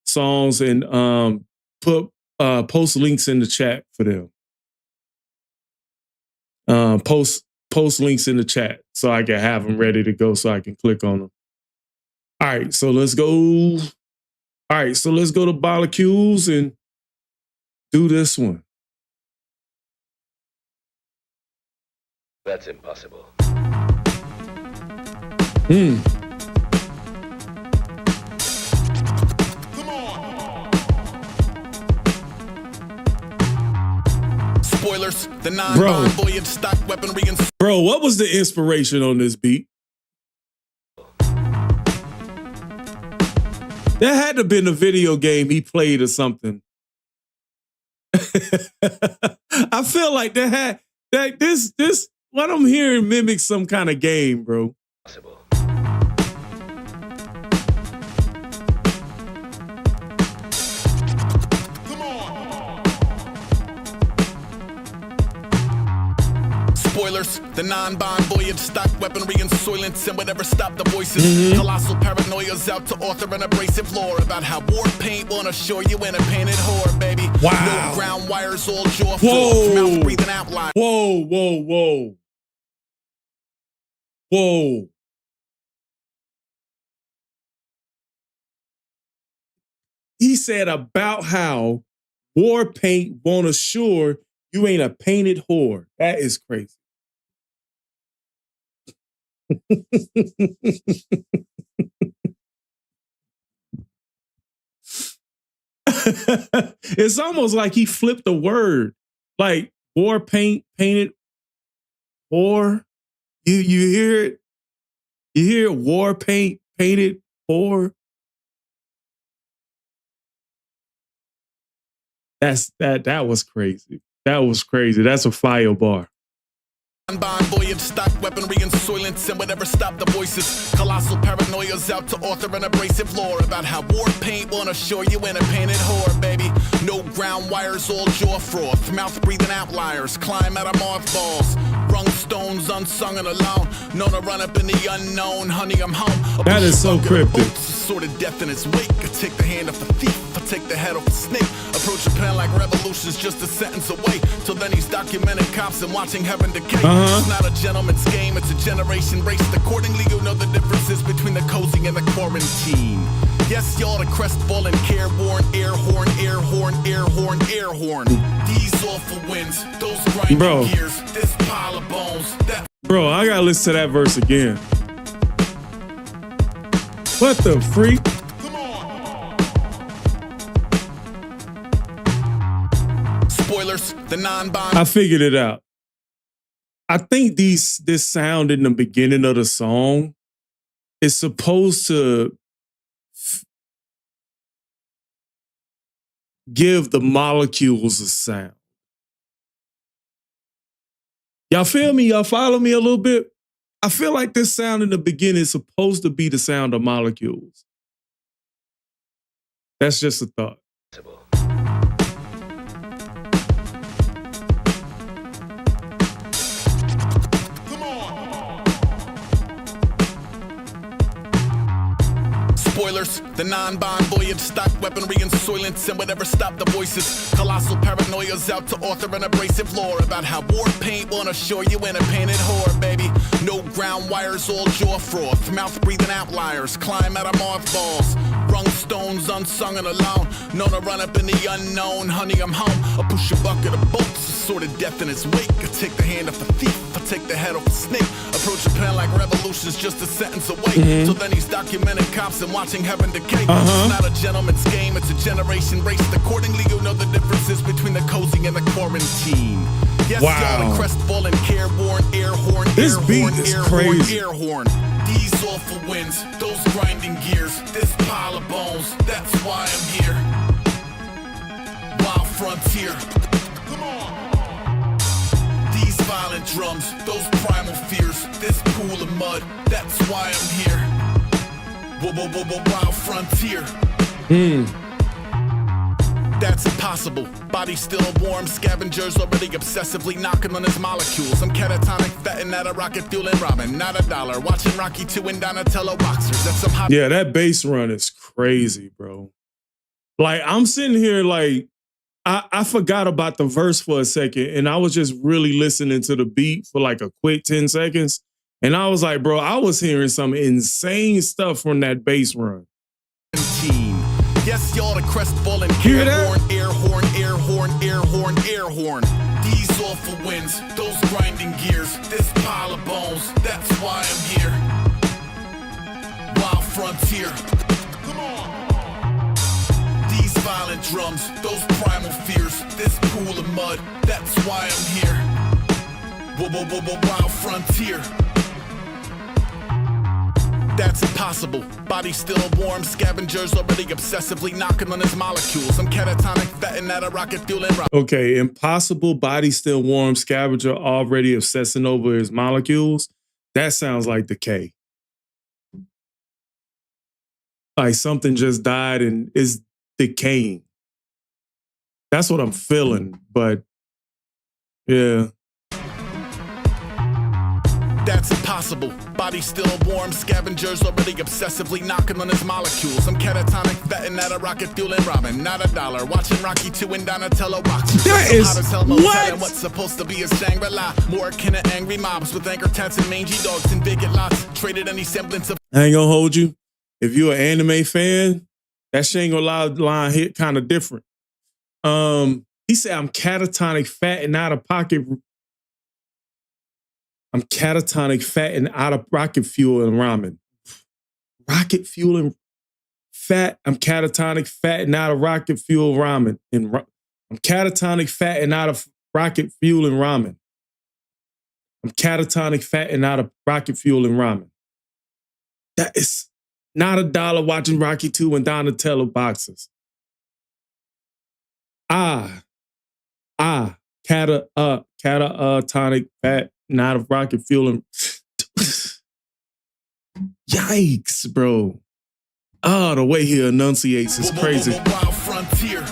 songs and post links in the chat for them. Post links in the chat so I can have them ready to go so I can click on them. All right, so let's go. All right, so let's go to Molecules and do this one. That's impossible. Spoilers, the non-bond voyage stock weaponry and... Bro, what was the inspiration on this beat? That had to have been a video game he played or something. I feel like this what I'm hearing mimics some kind of game, bro. Possible. Spoilers, the non-bond voyage stock weaponry and soylents and whatever stop the voices. Colossal paranoia's out to author an abrasive lore about how war paint won't assure you in a painted whore, baby. Wow. No ground wires, all jaw floor, mouth breathing outline. Whoa. He said about how war paint won't assure you ain't a painted whore. That is crazy. It's almost like he flipped the word. Like war paint, painted whore. You hear it? You hear war paint, painted whore? That was crazy. That was crazy. That's a fire bar. Bond voyage stock weaponry and soylents and whatever stop the voices. Colossal paranoia's out to author an abrasive lore about how war paint won't assure you in a painted whore, baby. No ground wires, all jaw froth, mouth breathing outliers, climb out of mothballs, rung stones unsung and alone, known to run up in the unknown. Honey, I'm home. That is so cryptic. Sort of death in its wake. I take the hand off the thief, I take the head off the snake. Approach Japan like revolution's just a sentence away. Till then he's documenting cops and watching heaven decay. It's not a gentleman's game, it's a generation race. Accordingly, you'll know the differences between the cozy and the quarantine. Yes, y'all, the crestfallen, careworn, air horn, air horn, air horn, air horn. These awful winds, those grinding gears, this pile of bones. Bro, I gotta listen to that verse again. What the freak? Spoilers, the non-bond. I figured it out. I think this sound in the beginning of the song is supposed to give the molecules a sound. Y'all feel me? Y'all follow me a little bit? I feel like this sound in the beginning is supposed to be the sound of molecules. That's just a thought. Spoilers, the non-bond voyage stock weaponry and soylents and whatever stop the voices. Colossal paranoia's out to author an abrasive lore about how war paint won't assure you in a painted whore, baby. No ground wires, all jaw froth. Mouth breathing outliers, climb out of mothballs. Rung stones, unsung and alone. Known to run up in the unknown. Honey, I'm home. I push a bucket of bolts, a sort of death in its wake. I take the hand off the thief, I take the head off the snake. Approach Japan like revolution's just a sentence away. So then he's documenting cops and watching heaven decay. It's not a gentleman's game, it's a generation race. Accordingly, you'll know the differences between the cozy and the quarantine. Yes, y'all, the crestfallen, careworn, air horn, This air beat horn, is air crazy. horn, air horn. These awful winds, those grinding gears, this pile of bones, that's why I'm here. Wild frontier. Come on. These violent drums, those primal fears, this pool of mud, that's why I'm here. Wild frontier. That's impossible. Body still warm, scavengers already obsessively knocking on his molecules. I'm catatonic, fatting out of rocket fuel and ramen, not a dollar. Watching Rocky 2 and Donatello boxers. That's some hot. Yeah, that bass run is crazy, bro. Like, I'm sitting here like, I forgot about the verse for a second, and I was just really listening to the beat for like a quick 10 seconds. And I was like, bro, I was hearing some insane stuff from that bass run. Yes, y'all, the crestfallen, Hear that? air horn, air horn, air horn, air horn. These awful winds, those grinding gears, this pile of bones, that's why I'm here. Wild frontier. Come on. These violent drums, those primal fears, this pool of mud, that's why I'm here. Wild frontier. That's impossible. Body still warm, scavengers already obsessively knocking on his molecules. I'm catatonic, fatting out of rocket fuel and rock. Okay, impossible, body still warm, scavenger already obsessing over his molecules. That sounds like the K. Like something just died and is decaying. That's what I'm feeling, but yeah. That's impossible. Body still warm, scavengers already obsessively knocking on his molecules. I'm catatonic, fatting out of rocket fuel and ramen, not a dollar. Watching Rocky 2 and Donatello boxers. That Some is hot as hell what? motel and what's supposed to be a Shangri-La. More akin to angry mobs with anchor tats and mangy dogs and vacant lots. Traded any semblance of. I ain't gonna hold you. If you're an anime fan, that Shangri-La line hit kind of different. He said, I'm catatonic, fat and out of pocket. I'm catatonic, fat and out of rocket fuel and ramen. Rocket fuel and fat. I'm catatonic, fat and out of rocket fuel ramen. I'm catatonic, fat and out of rocket fuel and ramen. I'm catatonic, fat and out of rocket fuel and ramen. That is not a dollar watching Rocky 2 and Donatello boxers. Catatonic, fat and out of rocket fuel and yikes, bro. Oh, the way he enunciates is crazy. Wild frontier.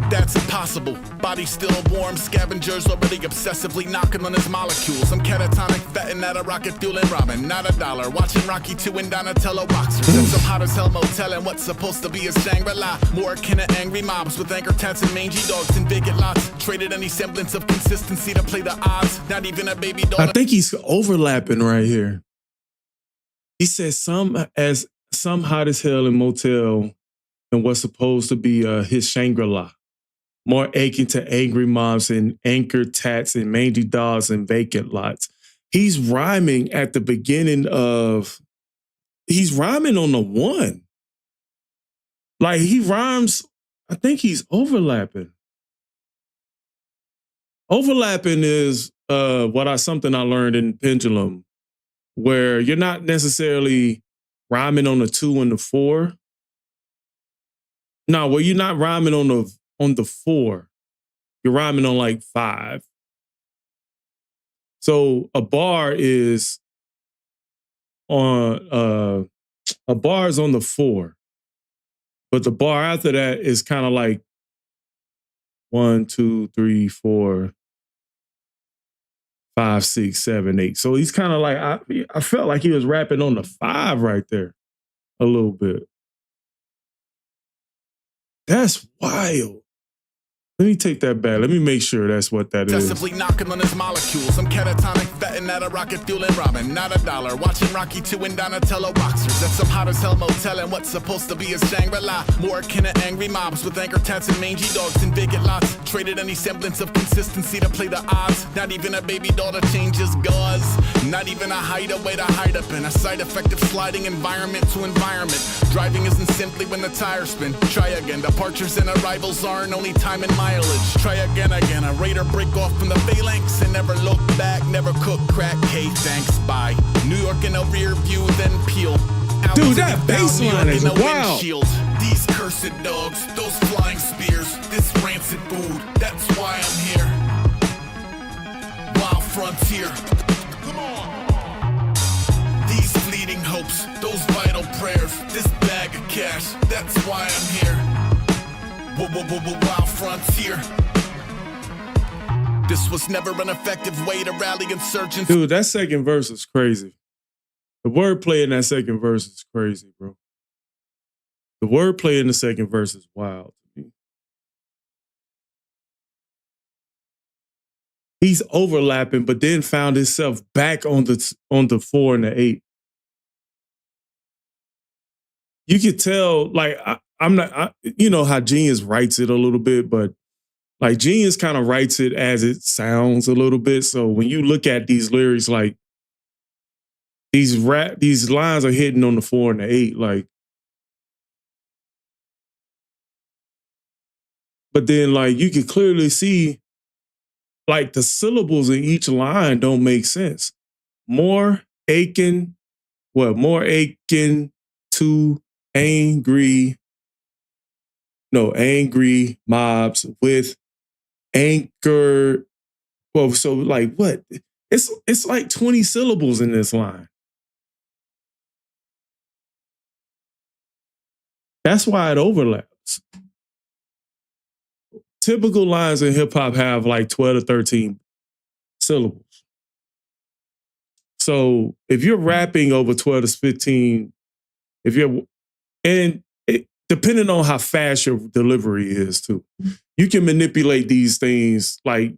That's impossible. Body still warm, scavengers already obsessively knocking on his molecules. I'm catatonic, fatting out of rocket fuel and ramen, not a dollar. Watching Rocky 2 and Donatello boxers. And some hot as hell motel and what's supposed to be a Shangri-La. More akin to angry mobs with anchor tats and mangy dogs and vacant lots. Traded any semblance of consistency to play the odds. Not even a baby doll. I think he's overlapping right here. He says some hot as hell in motel and what's supposed to be his Shangri-La. More akin to angry moms and anchor tats and mangy dogs and vacant lots. He's rhyming at the beginning of, he's rhyming on the one. Like he rhymes, I think he's overlapping. Overlapping is something I learned in Pendulum, where you're not necessarily rhyming on the 2 and the 4. No, well, you're not rhyming on the 4. You're rhyming on like 5. So a bar is on the 4. But the bar after that is kind of like 1, 2, 3, 4, 5, 6, 7, 8. So he's kind of like, I felt like he was rapping on the 5 right there a little bit. That's wild. Let me take that back. Let me make sure that's what that is. Obsessively knocking on his molecules. I'm catatonic, fatting at a rocket fuel and robbing. Not a dollar. Watching Rocky 2 and Donatello boxers. At some hot as hell motel and what's supposed to be a Shangri-La. More akin to angry mobs with anchor tats and mangy dogs and vacant lots. Traded any semblance of consistency to play the odds. Not even a baby doll to change his gauze. Not even a hideaway to hide up in. A side effect of sliding environment to environment. Driving isn't simply when the tires spin. Try again. Departures and arrivals aren't only time and mileage. Try again. A raider break off from the phalanx and never look back, never cook crack. Hey, thanks, bye. New York in a rear view, then peel. Out Dude, to that be found, New baseline York is in a wild. windshield. These cursed dogs, those flying spears, this rancid food, that's why I'm here. Wild frontier. Come on. These fleeting hopes, those vital prayers, this bag of cash, that's why I'm here. Wild frontier. This was never an effective way to rally insurgents. Dude, that second verse is crazy. The wordplay in that second verse is crazy, bro. The wordplay in the second verse is wild to me. He's overlapping, but then found himself back on the 4 and the 8. You could tell, like, you know how Genius writes it a little bit, but like Genius kind of writes it as it sounds a little bit. So when you look at these lyrics, like these lines are hitting on the 4 and the 8, like. But then, like, you can clearly see, like, the syllables in each line don't make sense. More aching to angry mobs with anchor. Well, so like what? It's like 20 syllables in this line. That's why it overlaps. Typical lines in hip hop have like 12 to 13 syllables. So if you're rapping over 12 to 15, depending on how fast your delivery is too, you can manipulate these things like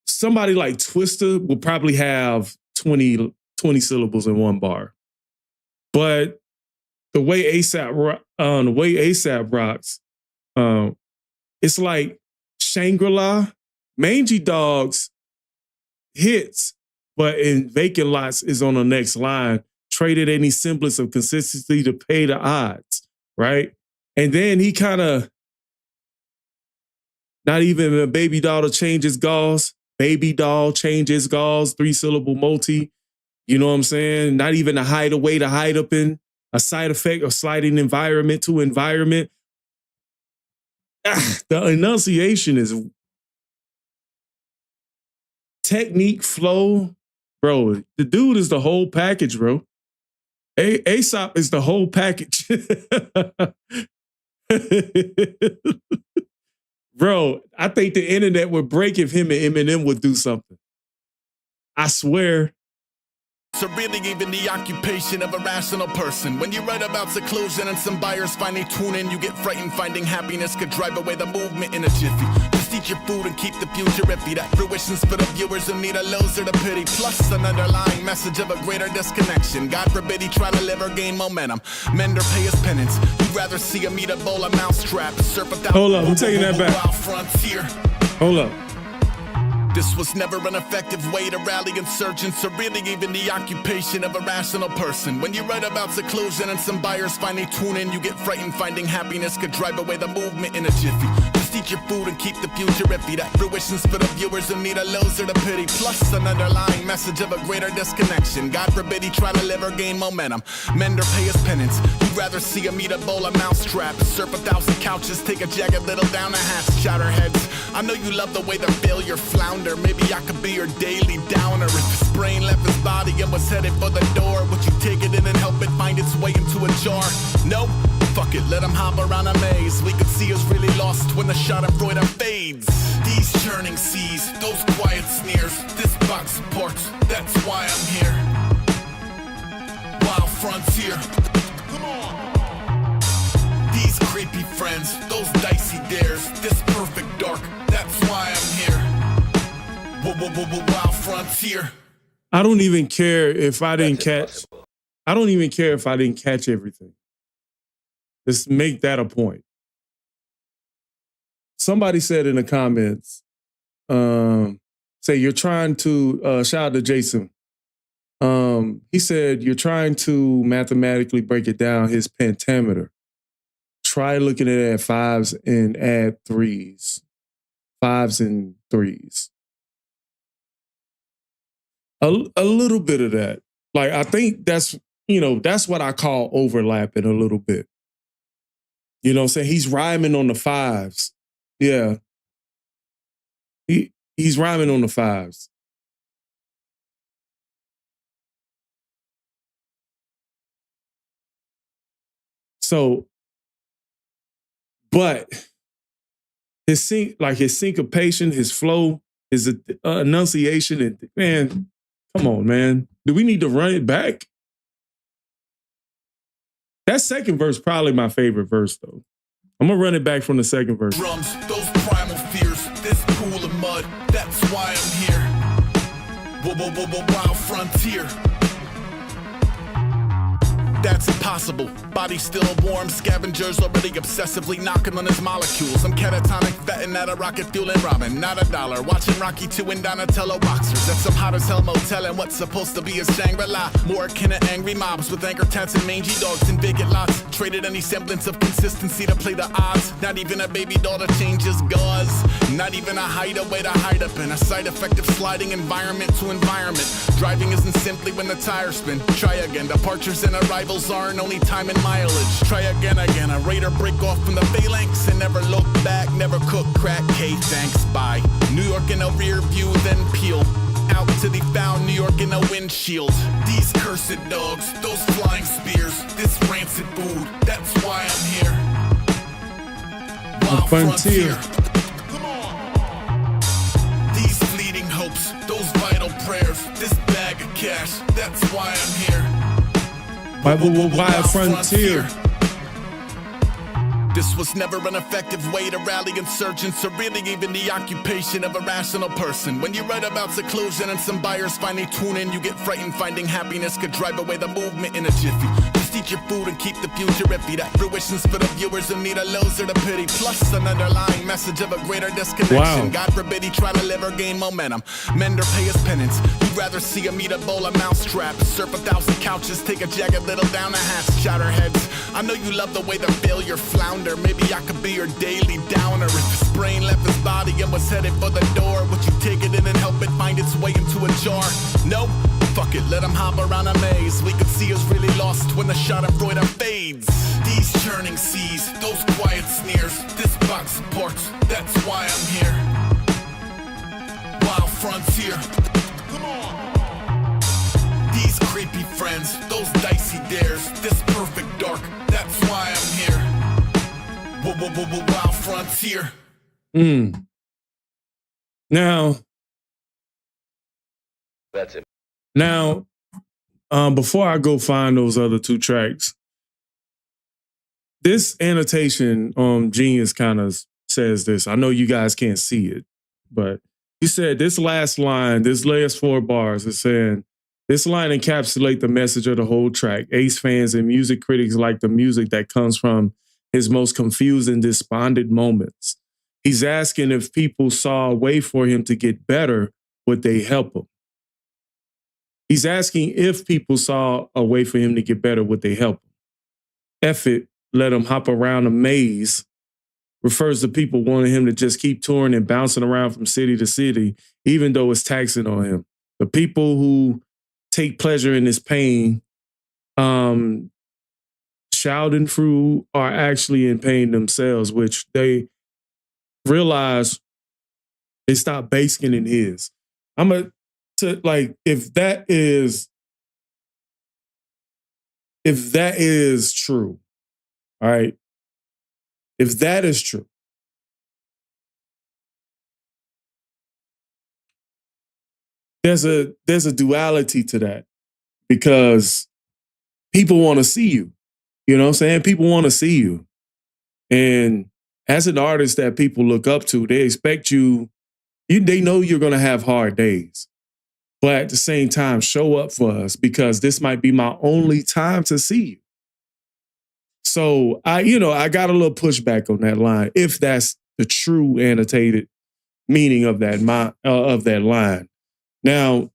somebody like Twista will probably have 20 syllables in one bar. But the way AESOP rocks, it's like Shangri-La, Mangy Dogs hits, but in Vacant Lots is on the next line. Traded any semblance of consistency to pay the odds, right? And then he kind of, not even a baby doll to change his gauze. Baby doll changes gauze, 3-syllable multi. You know what I'm saying? Not even a hideaway to hide up in. A side effect of sliding environment to environment. The enunciation is technique, flow. Bro, the dude is the whole package, bro. AESOP is the whole package. Bro, I think the internet would break if him and Eminem would do something. I swear. So really even the occupation of a rational person. When you write about seclusion and some buyers finally tune in, you get frightened finding happiness could drive away the movement in a jiffy. Just eat your food and keep the future iffy. That fruition's for the viewers who need a loser to pity. Plus an underlying message of a greater disconnection. God forbid he try to live or gain momentum. Mend or pay his penance. You'd rather see him eat a bowl of mousetrap. Surf without Hold up, I'm taking that back. Frontier. Hold up. This was never an effective way to rally insurgents, or really even the occupation of a rational person. When you write about seclusion and some buyers finally tune in, you get frightened finding happiness could drive away the movement in a jiffy. Just eat your food and keep the future iffy. That fruition's for the viewers who need a loser to pity. Plus an underlying message of a greater disconnection. God forbid he try to live or gain momentum. Mend or pay his penance. You'd rather see him eat a bowl of mousetrap. Surf 1,000 couches, take a jagged little down the hatch. Chowderheads, I know you love the way the failure flounder. Maybe I could be your daily downer. If his brain left his body and was headed for the door, would you take it in and help it find its way into a jar? No? Fuck it, let him hop around a maze. We could see us really lost when the schadenfreude fades. These churning seas, those quiet sneers, this box of parts, that's why I'm here. Wild frontier. Come on. These creepy friends, those dicey dares, this perfect dark, that's why I'm here. Wild frontier. I don't even care if I didn't That's catch. impossible. I don't even care if I didn't catch everything. Just make that a point. Somebody said in the comments, say you're trying to shout out to Jason. He said you're trying to mathematically break it down, his pentameter. Try looking at it at fives and add threes. Fives and threes. A little bit of that. Like, I think that's what I call overlapping a little bit. You know what I'm saying? He's rhyming on the fives. Yeah. He's rhyming on the fives. So, but his syncopation, his flow, his enunciation, and man, come on, man. Do we need to run it back? That second verse probably my favorite verse, though. I'm gonna run it back from the second verse. Drums, those primal fears, this pool of mud, that's why I'm here. Wild frontier. That's impossible. Body still warm, scavengers already obsessively knocking on his molecules. I'm catatonic, fatting at a rocket fueling ramen, not a dollar. Watching Rocky 2 and Donatello boxers at some hot as hell motel and what's supposed to be a Shangri-La. More akin to angry mobs with anchor tats and mangy dogs and vacant lots. Traded any semblance of consistency to play the odds. Not even a baby doll that changes gauze. Not even a hideaway to hide up in. A side effect of sliding environment to environment. Driving isn't simply when the tires spin. Try again, departures and arrivals aren't only time and mileage. Try again. A raider break off from the phalanx and never look back, never cook crack. Hey, thanks, bye. New York in a rear view, then peel. Out to the found New York in a windshield. These cursed dogs, those flying spears, this rancid food, that's why I'm here. Wild frontier. Come on. These fleeting hopes, those vital prayers, this bag of cash, that's why I'm here. Wild frontier. This was never an effective way to rally insurgents, or really even the occupation of a rational person. When you write about seclusion and some buyers finally tune in, you get frightened finding happiness could drive away the movement in a jiffy. Just eat your food and keep the future iffy. That fruition's for the viewers who need a loser to pity. Plus an underlying message of a greater disconnection. Wow. God forbid he try to live or gain momentum. Mend or pay his penance. You'd rather see him eat a bowl of mousetrap, surf 1,000 couches, take a jagged little down the hatch. Chowderheads, I know you love the way the failure flounder. Maybe I could be your daily downer. If his brain left his body and was headed for the door, would you take it in and help it find its way into a jar? No? Fuck it, let him hop around a maze. We could see us really lost when the schadenfreude fades. These churning seas, those quiet sneers, this box of parts, that's why I'm here. Wild frontier. Come on. These creepy friends, those dicey dares, this perfect dark, that's why I'm here. Wild frontier. Now, That's it. before I go find those other two tracks, this annotation on Genius kind of says this. I know you guys can't see it, but he said this last line, this last 4 bars is saying, this line encapsulates the message of the whole track. Ace fans and music critics like the music that comes from his most confused and despondent moments. He's asking if people saw a way for him to get better, would they help him? He's asking if people saw a way for him to get better, would they help him? F it, let him hop around a maze, refers to people wanting him to just keep touring and bouncing around from city to city, even though it's taxing on him. The people who take pleasure in his pain, shouting through, are actually in pain themselves, which they realize they stop basking in his. If that is true, all right, if that is true, there's a duality to that, because people want to see you. You know what I'm saying? People want to see you. And as an artist that people look up to, they expect they know you're going to have hard days. But at the same time, show up for us because this might be my only time to see you. So I got a little pushback on that line, if that's the true annotated meaning of that line. Now,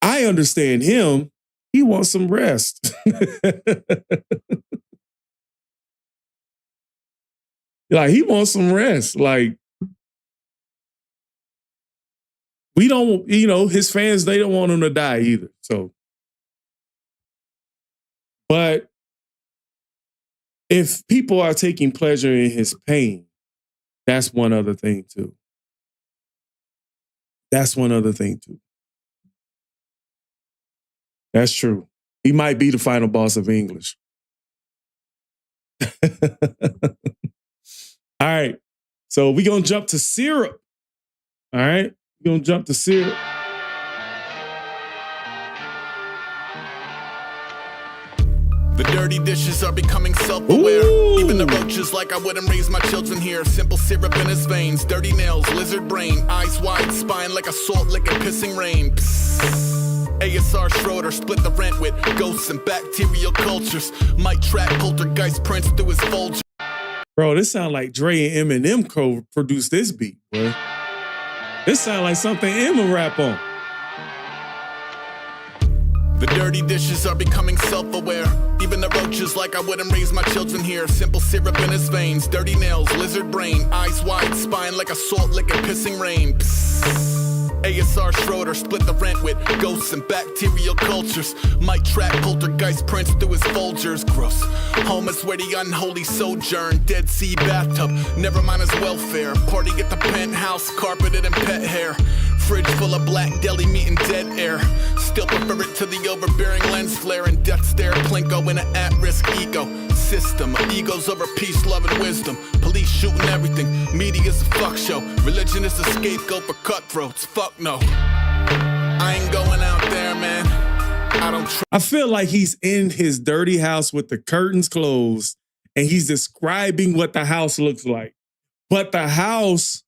I understand him. He wants some rest. Like, he wants some rest. Like, we don't, his fans, they don't want him to die either. So, but if people are taking pleasure in his pain, that's one other thing too. That's one other thing too. That's true. He might be the final boss of English. All right. So we're going to jump to Syrup. All right. We're going to jump to Syrup. The dirty dishes are becoming self-aware. Ooh. Even the roaches like I wouldn't raise my children here. Simple syrup in his veins, dirty nails, lizard brain, eyes wide, spine like a salt lick and pissing rain. Psst. ASR Schroeder split the rent with ghosts and bacterial cultures. Might track poltergeist prints through his Folger. Bro, this sound like Dre and Eminem co-produced this beat, boy. This sound like something Eminem rap on. The dirty dishes are becoming self-aware. Even the roaches like I wouldn't raise my children here. Simple syrup in his veins, dirty nails, lizard brain, eyes wide, spine like a salt lick and pissing rain. Psst. ASR Schroeder split the rent with ghosts and bacterial cultures. Might track poltergeist prints through his Folgers. Gross. Home is where the unholy sojourn. Dead Sea bathtub, never mind his welfare. Party at the penthouse, carpeted in pet hair. Fridge full of black deli meat and dead air. Still prefer it to the overbearing lens flare and death stare. Plinko in an at-risk ego system. Egos over peace, love, and wisdom. Police shooting everything. Media's a fuck show. Religion is the scapegoat for cutthroats. Fuck no. I ain't going out there, man. I feel like he's in his dirty house with the curtains closed and he's describing what the house looks like. But the house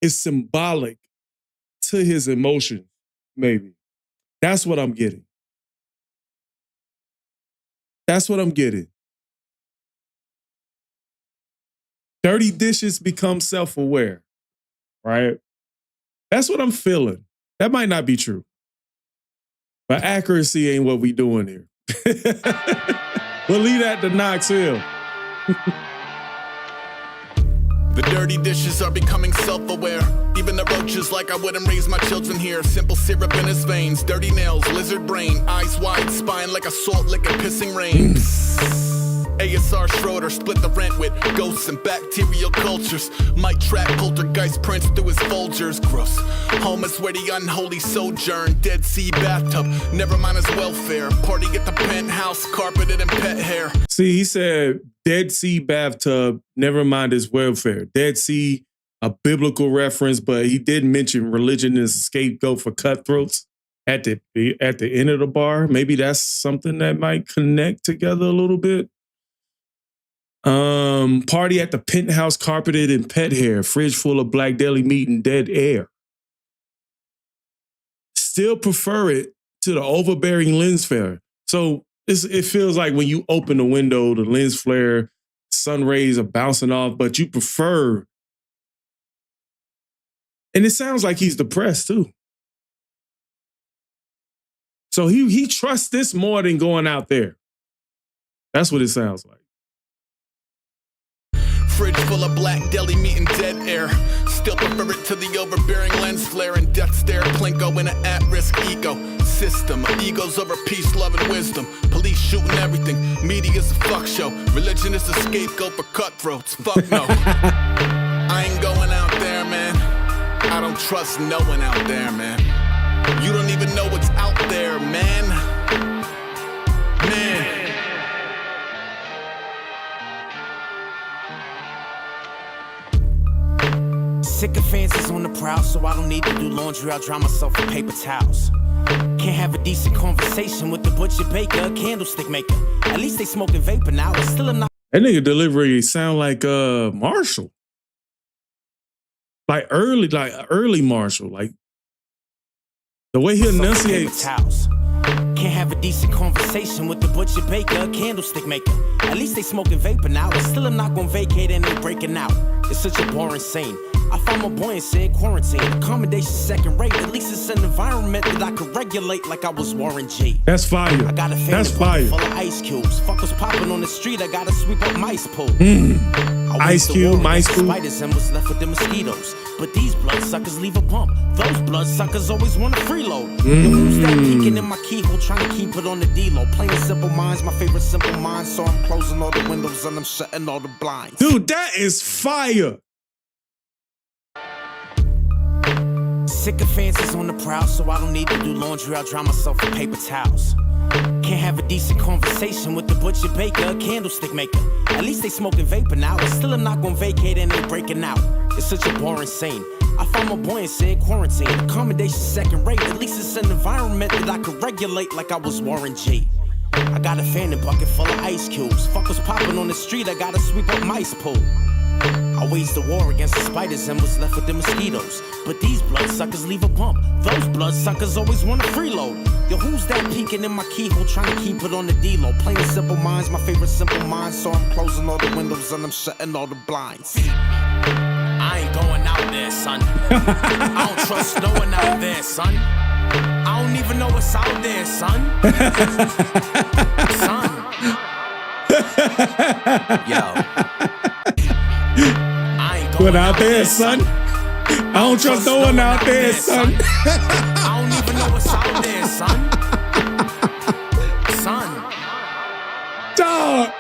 is symbolic to his emotion, maybe. That's what I'm getting. That's what I'm getting. Dirty dishes become self-aware, right? That's what I'm feeling. That might not be true. But accuracy ain't what we doing here. We'll leave that to Knox Hill. The dirty dishes are becoming self-aware. Even the roaches like I wouldn't raise my children here. Simple syrup in his veins, dirty nails, lizard brain, eyes wide, spine like a salt lick and pissing rain. ASR Schroeder split the rent with ghosts and bacterial cultures. Might track poltergeist prints through his Folgers. Gross. Home is where the unholy sojourn. Dead Sea bathtub, never mind his welfare. Party at the penthouse, carpeted in pet hair. See, he said Dead Sea bathtub, never mind his welfare. Dead Sea, a biblical reference, but he did mention religion as a scapegoat for cutthroats at the end of the bar. Maybe that's something that might connect together a little bit. Party at the penthouse, carpeted in pet hair, fridge full of black deli meat and dead air. Still prefer it to the overbearing lens flare. So it feels like when you open the window, the lens flare, sun rays are bouncing off, but you prefer. And it sounds like he's depressed too. So he trusts this more than going out there. That's what it sounds like. Fridge full of black deli meat and dead air. Still prefer it to the overbearing lens flare and death stare. Plinko in an at-risk ego system. Egos over peace, love, and wisdom. Police shooting everything. Media's a fuck show. Religion is the scapegoat for cutthroats. Fuck no. I ain't going out there, man. I don't trust no one out there, man. You don't even know what's out there, man. Man. Sycophants is on the prowl, so I don't need to do laundry. I'll dry myself in paper towels. Can't have a decent conversation with the butcher, baker, candlestick maker. At least they smoking vapor now. It's still enough. That nigga delivery sound like Marshall. Like early Marshall. Like the way he enunciates. Can't have a decent conversation with the butcher baker, candlestick maker. At least they smoking vapor now. I still am not gonna vacate and ain't breaking out. It's such a boring scene. I find my buoyancy in quarantine. Accommodation second rate. At least it's an environment that I could regulate like I was Warren G. That's fire. I got a fan That's fire. full of ice cubes. Fuckers popping on the street. I gotta sweep up mice pool. Ice cube, mice cube. Spiders and what's left with the mosquitoes. But these bloodsuckers leave a bump. Those bloodsuckers always want to freeload. Who's that peeking in my keyhole trying to keep it on the D-low? Plain and simple minds, my favorite simple mind. So I'm closing all the windows and I'm shutting all the blinds. Dude, that is fire. Sycophants is on the prowl, so I don't need to do laundry. I'll dry myself with paper towels. Can't have a decent conversation with the butcher baker, candlestick maker. At least they smoking vapor now. I still am not gonna vacate and ain't breaking out. It's such a boring scene. I find my buoyancy in quarantine. Accommodation second rate. At least it's an environment that I could regulate like I was Warren G. I got a fanning bucket full of ice cubes. Fuckers popping on the street. I gotta sweep up mice pool. I waged the war against the spiders and was left with the mosquitoes. But these bloodsuckers leave a bump. Those bloodsuckers always want to freeload. Yo, who's that peeking in my keyhole trying to keep it on the D-low? Plain and simple minds, my favorite simple mind. So I'm closing all the windows and I'm shutting all the blinds. I ain't going out there, son. I don't trust no one out there, son. I don't even know what's out there, son. Son. Yo. What out there, son? I don't trust no one out there, son. I don't even know what's out there, son. Son. Dog.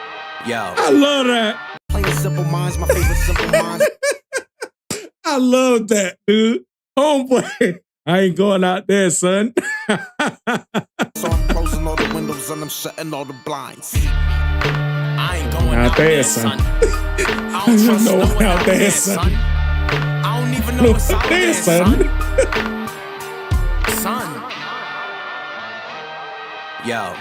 Yo. I love that. Plain and simple minds, my favorite simple minds. I love that, dude. Homeboy. I ain't going out there, son. So I'm closing all the windows and I'm shutting all the blinds. I ain't going out there, son. I don't trust no one out there, son. I don't even know what's out there, son. Son. Yo.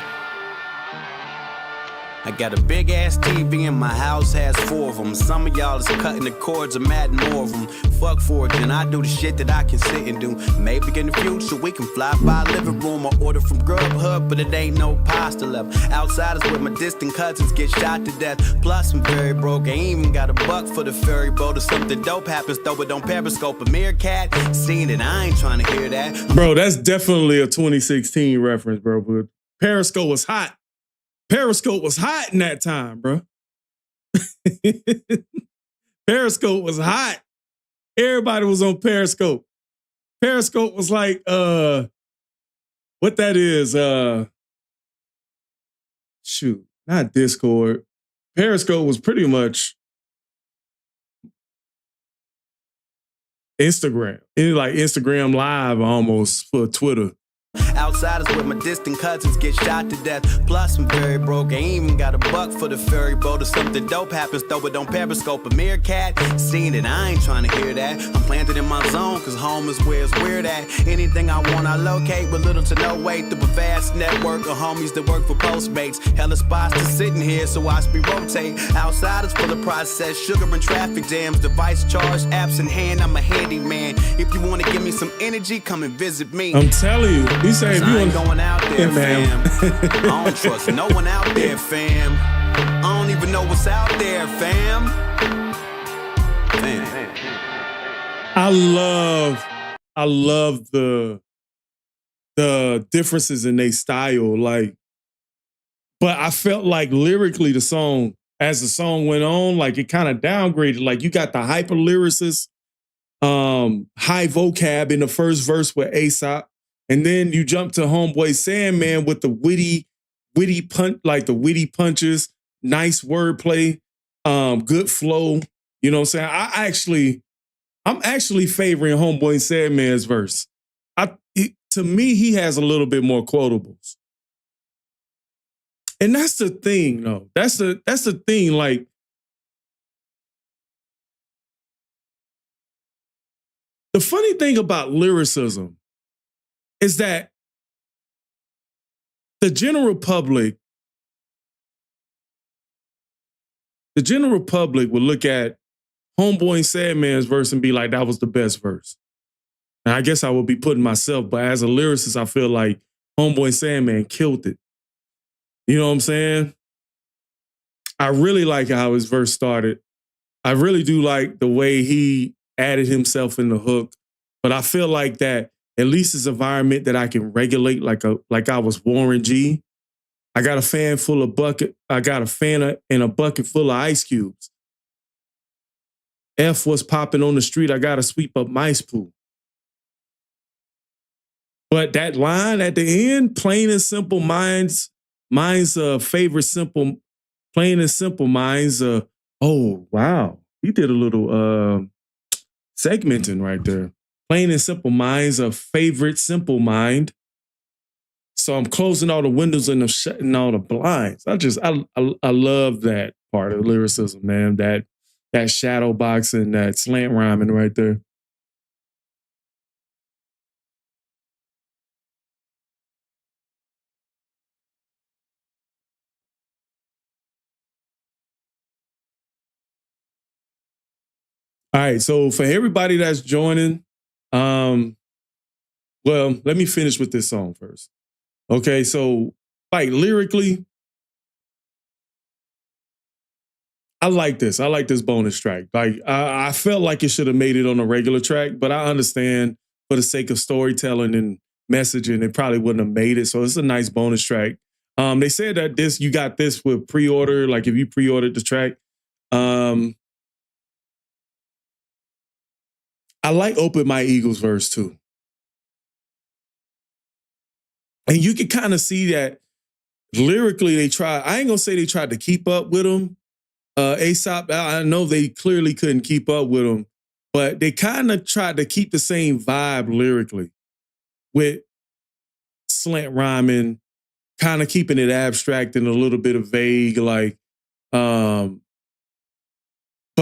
I got a big ass TV and my house has 4 of them. Some of y'all is cutting the cords and adding more of them. Fuck fortune, I do the shit that I can sit and do. Maybe in the future we can fly by living room or order from Grubhub, but it ain't no pasta left. Outsiders with my distant cousins get shot to death. Plus I'm very broke, I ain't even got a buck for the ferry boat. Or something dope happens, throw it on Periscope. A meerkat, seen it, I ain't trying to hear that. Bro, that's definitely a 2016 reference, bro. But Periscope was hot. Periscope was hot in that time, bro. Periscope was hot. Everybody was on Periscope. Periscope was like, what that is, shoot, not Discord. Periscope was pretty much Instagram. It like Instagram Live almost for Twitter. Outsiders with my distant cousins get shot to death. Plus I'm very broke, I ain't even got a buck for the ferry boat. Or something dope happens, throw it on Periscope. A meerkat, seen it, I ain't trying to hear that. I'm planted in my zone, cause home is where it's weird at. Anything I want, I locate with little to no weight. Through a vast network of homies that work for Postmates. Hella spots to sitting here, so I speed rotate. Outsiders full of processed sugar and traffic jams. Device charged, apps in hand, I'm a handyman. If you wanna give me some energy, come and visit me. I'm telling you. He said if you ain't going out there, fam. I don't trust no one out there, fam. I don't even know what's out there, fam. I love the differences in their style. Like, but I felt like lyrically the song, as the song went on, like it kind of downgraded. Like you got the hyper lyricist, high vocab in the first verse with AESOP. And then you jump to Homeboy Sandman with the witty punch, like the witty punches, nice wordplay, good flow. You know what I'm saying? I'm actually favoring Homeboy Sandman's verse. To me, he has a little bit more quotables. And that's the thing, though. That's the thing. Like, the funny thing about lyricism is that the general public the general public would look at Homeboy and Sandman's verse and be like, that was the best verse. And I guess I would be putting myself, but as a lyricist, I feel like Homeboy and Sandman killed it. You know what I'm saying? I really like how his verse started. I really do like the way he added himself in the hook, but I feel like that at least it's an environment that I can regulate like I was Warren G. I got a fan in a bucket full of ice cubes. F was popping on the street. I got to sweep up mice pool. But that line at the end, plain and simple mine's favorite simple, plain and simple mine's, oh, wow. He did a little segmenting right there. Plain and simple mine's a favorite simple mind. So I'm closing all the windows and I'm shutting all the blinds. I love that part of lyricism, man. That shadow boxing, that slant rhyming right there. All right, so for everybody that's joining, well, let me finish with this song first. Okay, so like lyrically, I like this. I like this bonus track. Like I felt like it should have made it on a regular track, but I understand for the sake of storytelling and messaging, it probably wouldn't have made it. So it's a nice bonus track. They said that you got this with pre-order, like if you pre-ordered the track. I like Open My Eagles verse too. And you can kind of see that lyrically I ain't gonna say they tried to keep up with him. AESOP, I know they clearly couldn't keep up with him, but they kind of tried to keep the same vibe lyrically with slant rhyming, kind of keeping it abstract and a little bit of vague, like, but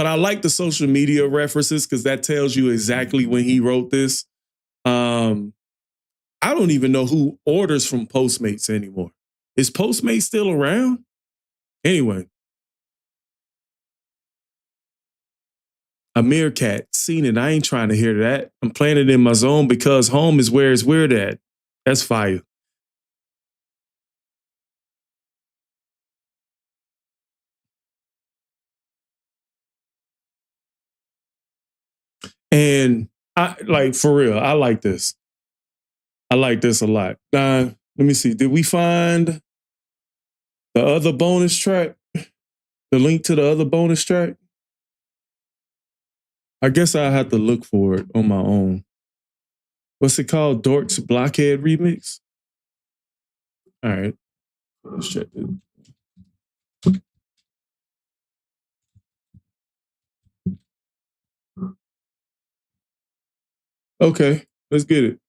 I like the social media references because that tells you exactly when he wrote this. I don't even know who orders from Postmates anymore. Is Postmates still around? Anyway. A meerkat, seen it. I ain't trying to hear that. I'm playing it in my zone because home is where it's weird at. That's fire. And I like, for real, I like this. I like this a lot. Let me see. Did we find the other bonus track? The link to the other bonus track? I guess I'll have to look for it on my own. What's it called? Dorks Blockhead Remix? All right. Let's check it. Okay, let's get it.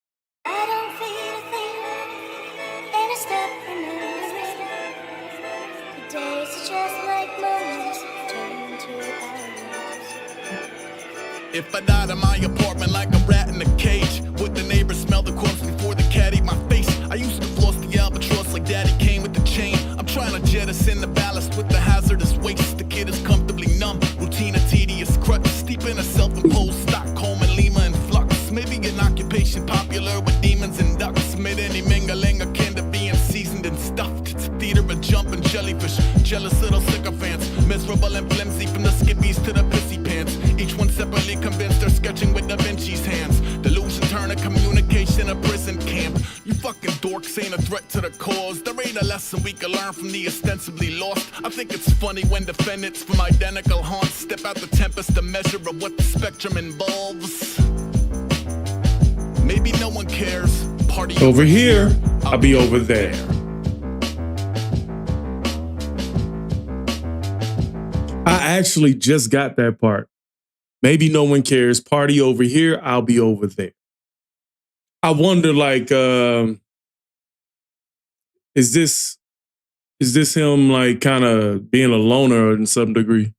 If I died in my apartment like a rat in a cage, would the neighbors smell the corpse before the cat ate my face? I used to floss the albatross like daddy came with the chain. I'm trying to jettison the ballast with the hazardous waste. The kid is comfortably numb, routine a tedious crutch. Steep in a self-imposed Stockholm and Lima in flux. Maybe an occupation popular with demons and ducks. Mid any mingling akin to being seasoned and stuffed. It's a theater of jumping jellyfish, jealous little sycophants. Miserable and flimsy from the skippies to the pissy pants. Each one separately convinced they're sketching with Da Vinci's hands. Delusion turn a communication a prison camp. You fucking dorks ain't a threat to the cause. There ain't a lesson we can learn from the ostensibly lost. I think it's funny when defendants from identical haunts step out the tempest to measure of what the spectrum involves. Maybe no one cares. Party over here, I'll be over there. I actually just got that part. Maybe no one cares. Party over here, I'll be over there. I wonder, like, is this him, like, kind of being a loner in some degree?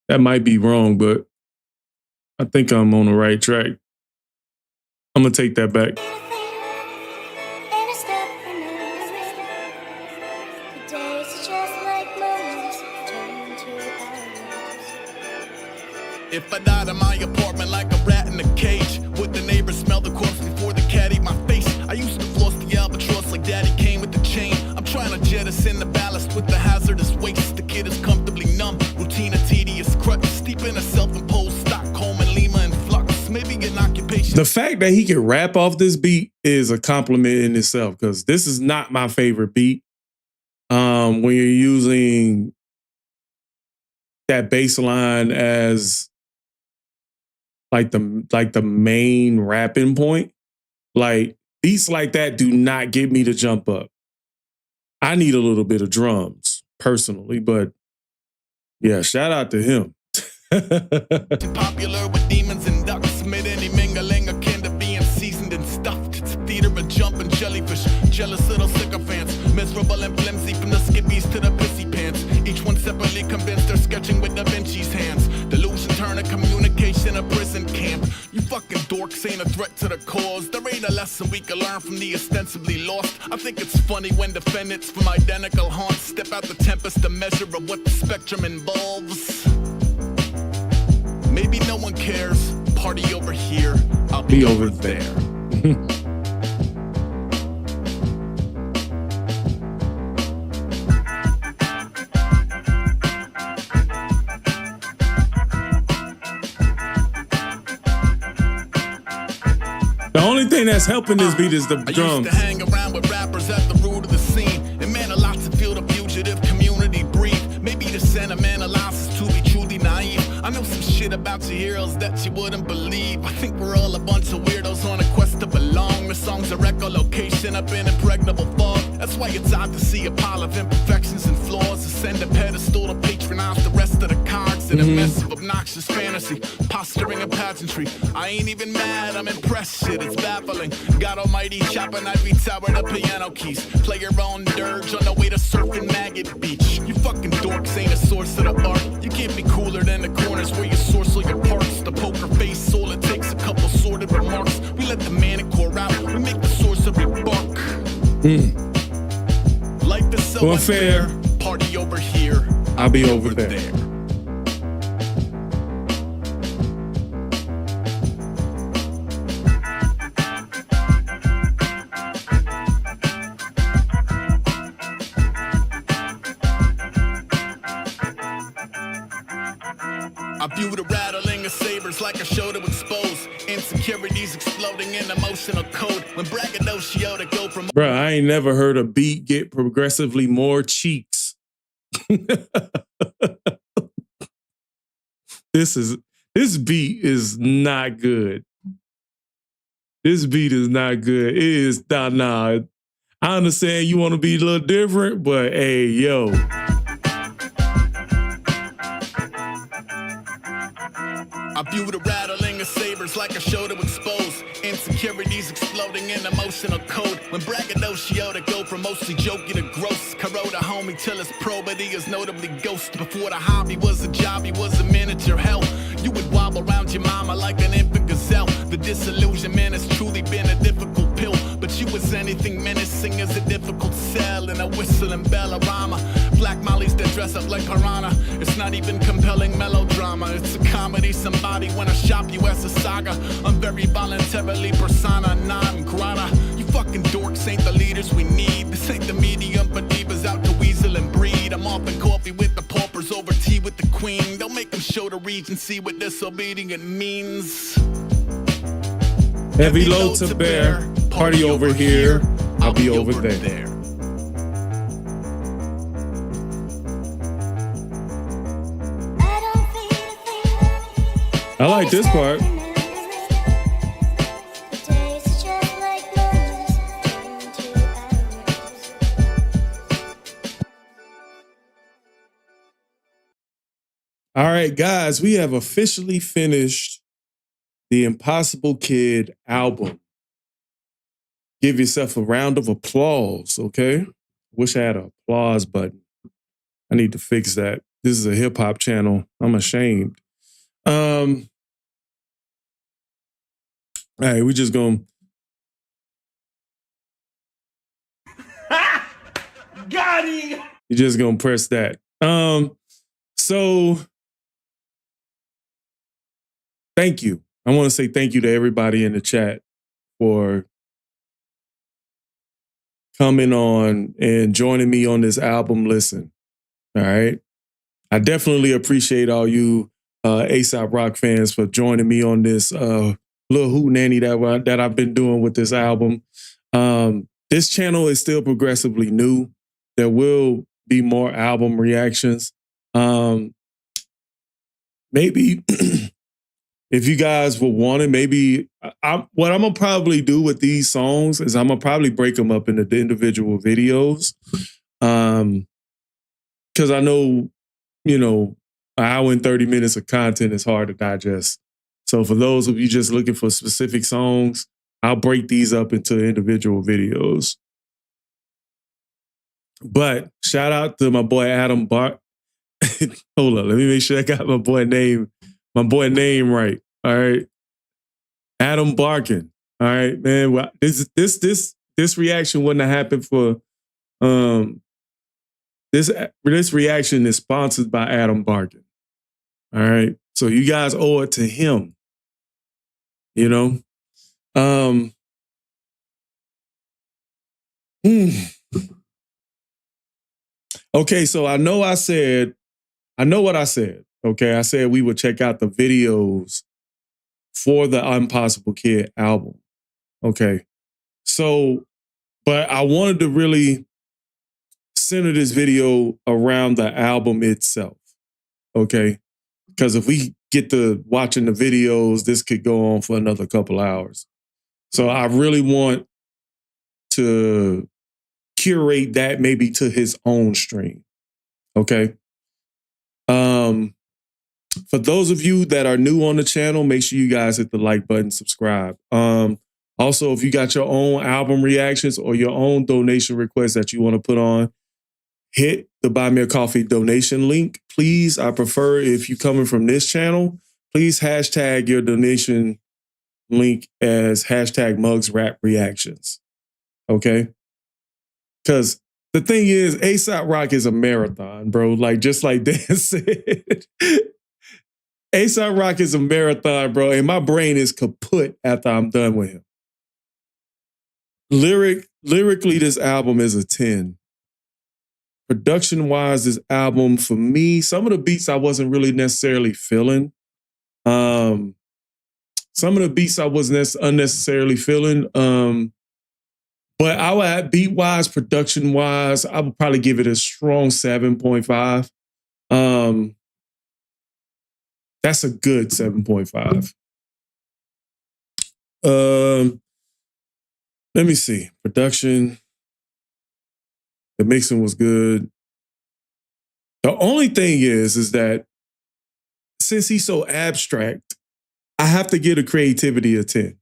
That might be wrong, but I think I'm on the right track. I'm gonna take that back. If I died in my apartment like a rat in a cage, would the neighbors smell the corpse before the cat ate my face? I used to floss the albatross like daddy came with the chain. I'm trying to jettison the ballast with the hazardous waste. The kid is comfortably numb, routine a tedious crutch, steep in a self-imposed Stockholm and Lima and flux. Maybe an occupation. The fact that he can rap off this beat is a compliment in itself, because this is not my favorite beat. When you're using that bass line as like the main rapping point, like beats like that do not get me to jump up. I need a little bit of drums personally, but yeah, shout out to him. Popular with demons and ducks, made any mingling akin to being seasoned and stuffed. It's a theater of jumping jellyfish, jealous little sycophants, miserable and flimsy from the skippies to the pissy pants. Each one separately convinced they're sketching with Da Vinci's hands. Delusion turn a communication a prison camp. You fucking dorks ain't a threat to the cause. There ain't a lesson we can learn from the ostensibly lost. I think it's funny when defendants from identical haunts step out the tempest to measure of what the spectrum involves. Maybe no one cares. Party over here. I'll be over there. The only thing that's helping this beat is the I drums. used to hang around with rappers at the root of the scene. And man, a lot to feel the fugitive community breathe. Maybe the sentiment allows us to be truly naive. I know some shit about your heroes that you wouldn't believe. I think we're all a bunch of weirdos on a quest to belong. The song's a echolocation up in impregnable fog. That's why it's odd to see a pile of imperfections and flaws. Ascend a pedestal to patronize the rest of the cards in a mess of obnoxious fantasy, posturing and pageantry. I ain't even mad, I'm impressed, shit, it's baffling. God almighty, chopping ivory tower to piano keys. Play your own dirge on the way to surfing Maggot Beach. You fucking dorks ain't a source of the art. You can't be cooler than the corners where you source all your parts. The poker face, all it takes a couple sordid remarks. We let the manicore out, we make the source of rebuck. Like the so unfair, party over here, I'll be over there. I view the rattling of sabers like a show to expose insecurities exploding in emotional code. When braggadocio to go from Bruh, I ain't never heard a beat get progressively more cheeks. This beat is not good. This beat is not good. It is nah. I understand you want to be a little different, but hey, yo. I view the rattling of sabers like a show to expose insecurities exploding in emotional code. When braggadocio to go from mostly jokey to gross. Corrode a homie till his probity is notably ghost. Before the hobby was a job, he was a miniature hell. You would wobble around your mama like an infant gazelle. The disillusionment has truly been a difficult pill. But you was anything menacing as a difficult sell. And a whistling bellarama. Black mollies that dress up like piranha. It's not even compelling melodrama. It's a comedy, somebody when I shop you as a saga. I'm very voluntarily persona non grata. You fucking dorks ain't the leaders we need. This ain't the medium for divas out to weasel and breed. I'm off in coffee with the paupers over tea with the queen. Don't make them show the Regency what disobedient means. Heavy load to bear, party over here, I'll be over there. I like this part. All right, guys, we have officially finished the Impossible Kid album. Give yourself a round of applause, okay? Wish I had an applause button. I need to fix that. This is a hip hop channel. I'm ashamed. All right, we just gonna. Got him! You're just gonna press that. So thank you. I want to say thank you to everybody in the chat for coming on and joining me on this album listen. All right. I definitely appreciate all you AESOP Rock fans for joining me on this little hootenanny that I've been doing with this album. This channel is still progressively new. There will be more album reactions. Maybe if you guys will want it, maybe what I'm going to probably do with these songs is I'm going to probably break them up into the individual videos. Because I know, you know, an hour and 30 minutes of content is hard to digest. So for those of you just looking for specific songs, I'll break these up into individual videos. But shout out to my boy Adam Hold on, let me make sure I got my boy name right. All right. Adam Barkin. All right, man. Well, this reaction wouldn't have happened for this reaction is sponsored by Adam Barkin. All right. So you guys owe it to him. You know? Okay, so I know what I said. Okay, I said we would check out the videos for the Impossible Kid album. Okay. So, but I wanted to really center this video around the album itself. Okay. Because if we get to watching the videos, this could go on for another couple hours. So I really want to curate that maybe to his own stream. Okay. For those of you that are new on the channel, make sure you guys hit the like button, subscribe. Also, if you got your own album reactions or your own donation requests that you want to put on, hit the Buy Me a Coffee donation link. Please, I prefer if you're coming from this channel, please hashtag your donation link as hashtag Mugs Rap Reactions. Okay? Because the thing is, AESOP Rock is a marathon, bro. Like, just like Dan said. AESOP Rock is a marathon, bro. And my brain is kaput after I'm done with him. Lyrically, this album is a 10. Production-wise, this album, for me, some of the beats I wasn't really necessarily feeling. Some of the beats I wasn't unnecessarily feeling. But I would have beat-wise, production-wise, I would probably give it a strong 7.5. That's a good 7.5. Let me see. Production. The mixing was good. The only thing is that since he's so abstract, I have to give a creativity a 10.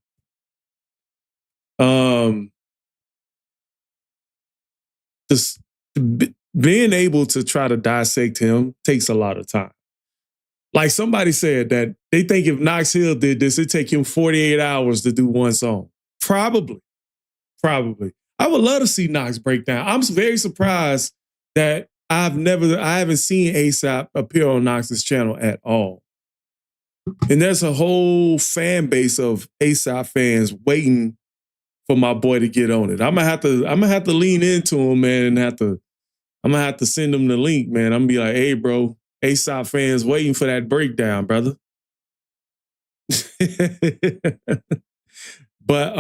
Just being able to try to dissect him takes a lot of time. Like somebody said that they think if Knox Hill did this, it'd take him 48 hours to do one song. Probably. I would love to see Knox break down. I'm very surprised that I haven't seen AESOP appear on Knox's channel at all. And there's a whole fan base of AESOP fans waiting for my boy to get on it. I'm gonna have to lean into him, man, and I'm gonna have to send him the link, man. I'm gonna be like, hey, bro, AESOP fans waiting for that breakdown, brother. But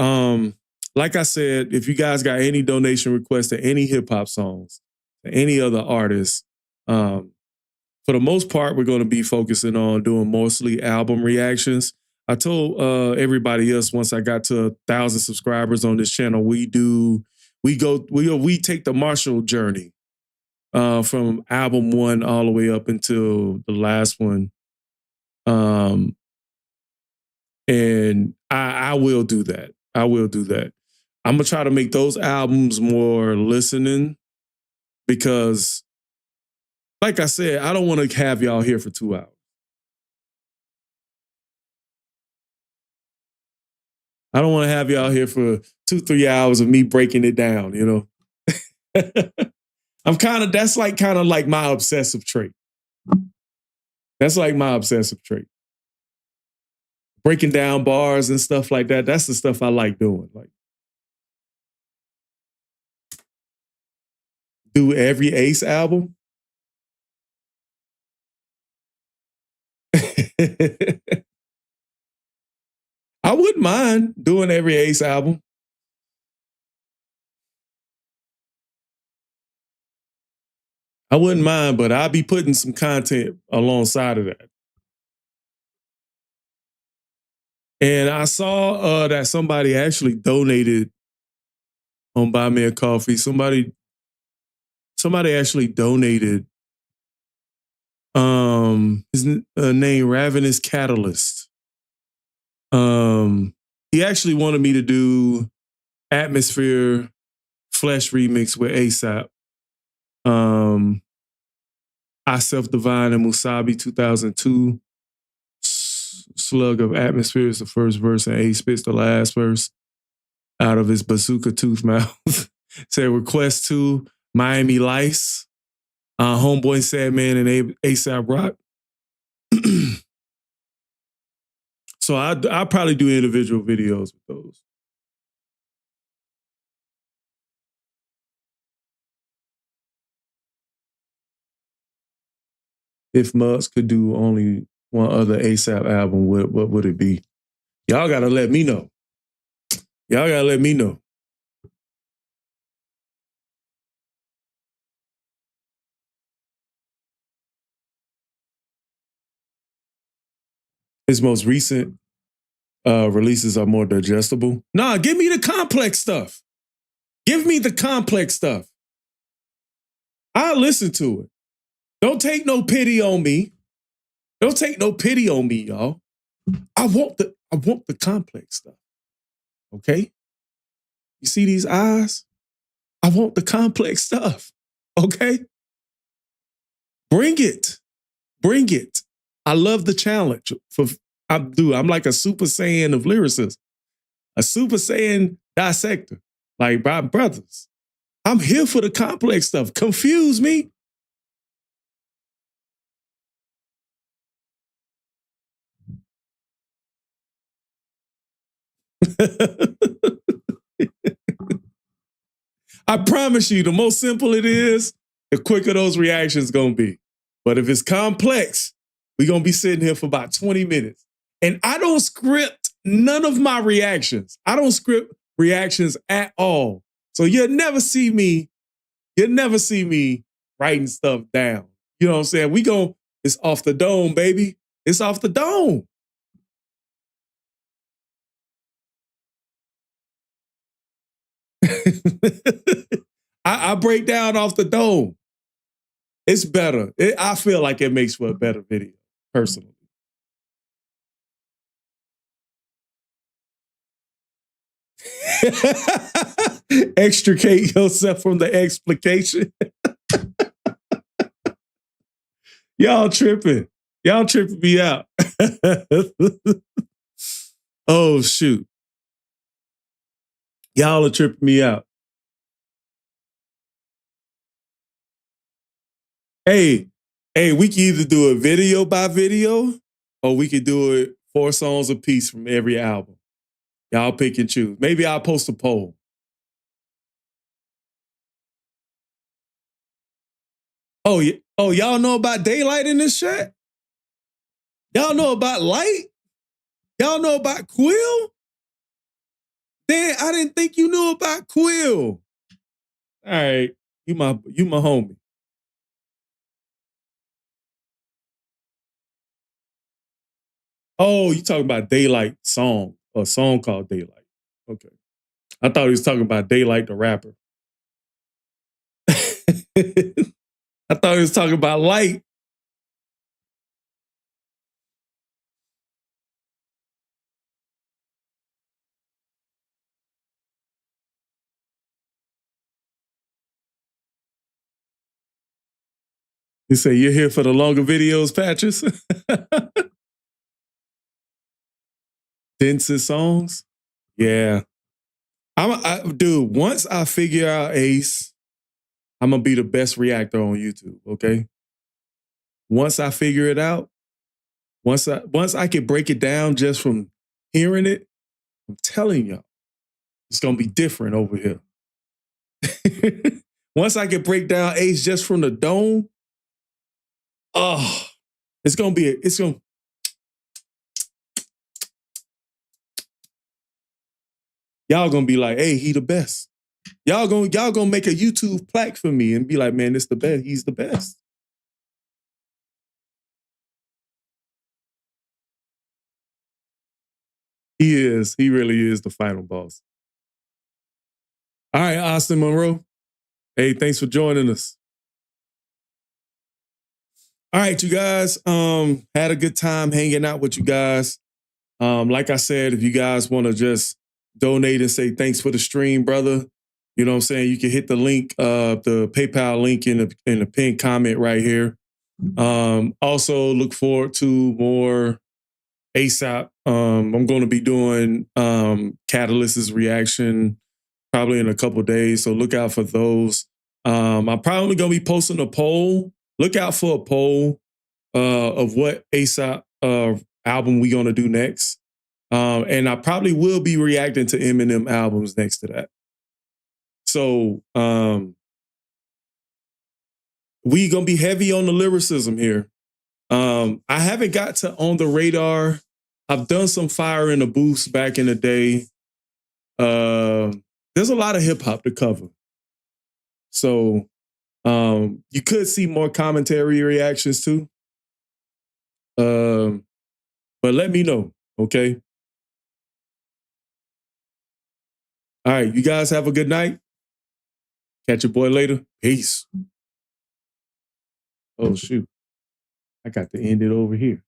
like I said, if you guys got any donation requests to any hip-hop songs, to any other artists, for the most part, we're going to be focusing on doing mostly album reactions. I told everybody else once I got to 1,000 subscribers on this channel, we take the Marshall journey from album 1 all the way up until the last one. And I will do that. I'm going to try to make those albums more listening because, like I said, I don't want to have y'all here for 2 hours. I don't want to have y'all here for 2-3 hours of me breaking it down, you know? That's kind of like my obsessive trait. breaking down bars and stuff like that. That's the stuff I like doing. Like, do every Ace album. I wouldn't mind doing every Ace album. I wouldn't mind, but I'll be putting some content alongside of that. And I saw that somebody actually donated on Buy Me a Coffee. Somebody actually donated his name, Ravenous Catalyst. He actually wanted me to do Atmosphere Flesh remix with AESOP. I Self-Divine and Musabi 2002. Slug of Atmosphere is the first verse, and Ace spits the last verse out of his bazooka tooth mouth. Said request to Miami Lice, Homeboy, Sandman, and ASAP Rock. So I'll probably do individual videos with those. If Muggs could do only one other ASAP album, what would it be? Y'all gotta let me know. Y'all gotta let me know. His most recent releases are more digestible. Nah, give me the complex stuff. Give me the complex stuff. I'll listen to it. Don't take no pity on me. Don't take no pity on me, y'all. I want the complex stuff. Okay? You see these eyes? I want the complex stuff. Okay? Bring it. Bring it. I love the challenge. I'm like a Super Saiyan of lyricism. A Super Saiyan dissector. Like my brothers. I'm here for the complex stuff. Confuse me. I promise you, the more simple it is, the quicker those reactions gonna be. But if it's complex, we're gonna be sitting here for about 20 minutes. And I don't script none of my reactions. I don't script reactions at all. So you'll never see me writing stuff down. You know what I'm saying? It's off the dome, baby. It's off the dome. I break down off the dome. It's better. I feel like it makes for a better video, personally. Extricate yourself from the explication. Y'all tripping. Y'all tripping me out. Oh, shoot. Y'all are tripping me out. Hey, we can either do it video by video, or we could do it 4 songs a piece from every album. Y'all pick and choose. Maybe I'll post a poll. Oh, y'all know about daylight in this chat? Y'all know about light? Y'all know about Quill? Damn, I didn't think you knew about Quill. All right, you my homie. Oh, you talking about Daylight song, a song called Daylight. Okay. I thought he was talking about Daylight the rapper. I thought he was talking about Light. You say you're here for the longer videos, Patches? Denser songs? Yeah. Dude, once I figure out Ace, I'm going to be the best reactor on YouTube, okay? Once I figure it out, once I can break it down just from hearing it, I'm telling y'all, it's gonna be different over here. Once I can break down Ace just from the dome, oh, it's gonna. Y'all gonna be like, hey, he the best. Y'all gonna make a YouTube plaque for me and be like, man, it's the best. He's the best. He is. He really is the final boss. All right, Austin Monroe. Hey, thanks for joining us. All right, you guys. Had a good time hanging out with you guys. Like I said, if you guys want to just donate and say thanks for the stream, brother, you know what I'm saying? You can hit the link, the PayPal link in the pinned comment right here. Also, look forward to more AESOP. I'm going to be doing Catalyst's reaction probably in a couple days, so look out for those. I'm probably going to be posting a poll. Look out for a poll of what AESOP album we're going to do next. And I probably will be reacting to Eminem albums next to that. So we going to be heavy on the lyricism here. I haven't got to On the Radar. I've done some Fire in the Booths back in the day. There's a lot of hip hop to cover. So you could see more commentary reactions too. But let me know, okay? All right, you guys have a good night. Catch your boy later. Peace. Oh, shoot. I got to end it over here.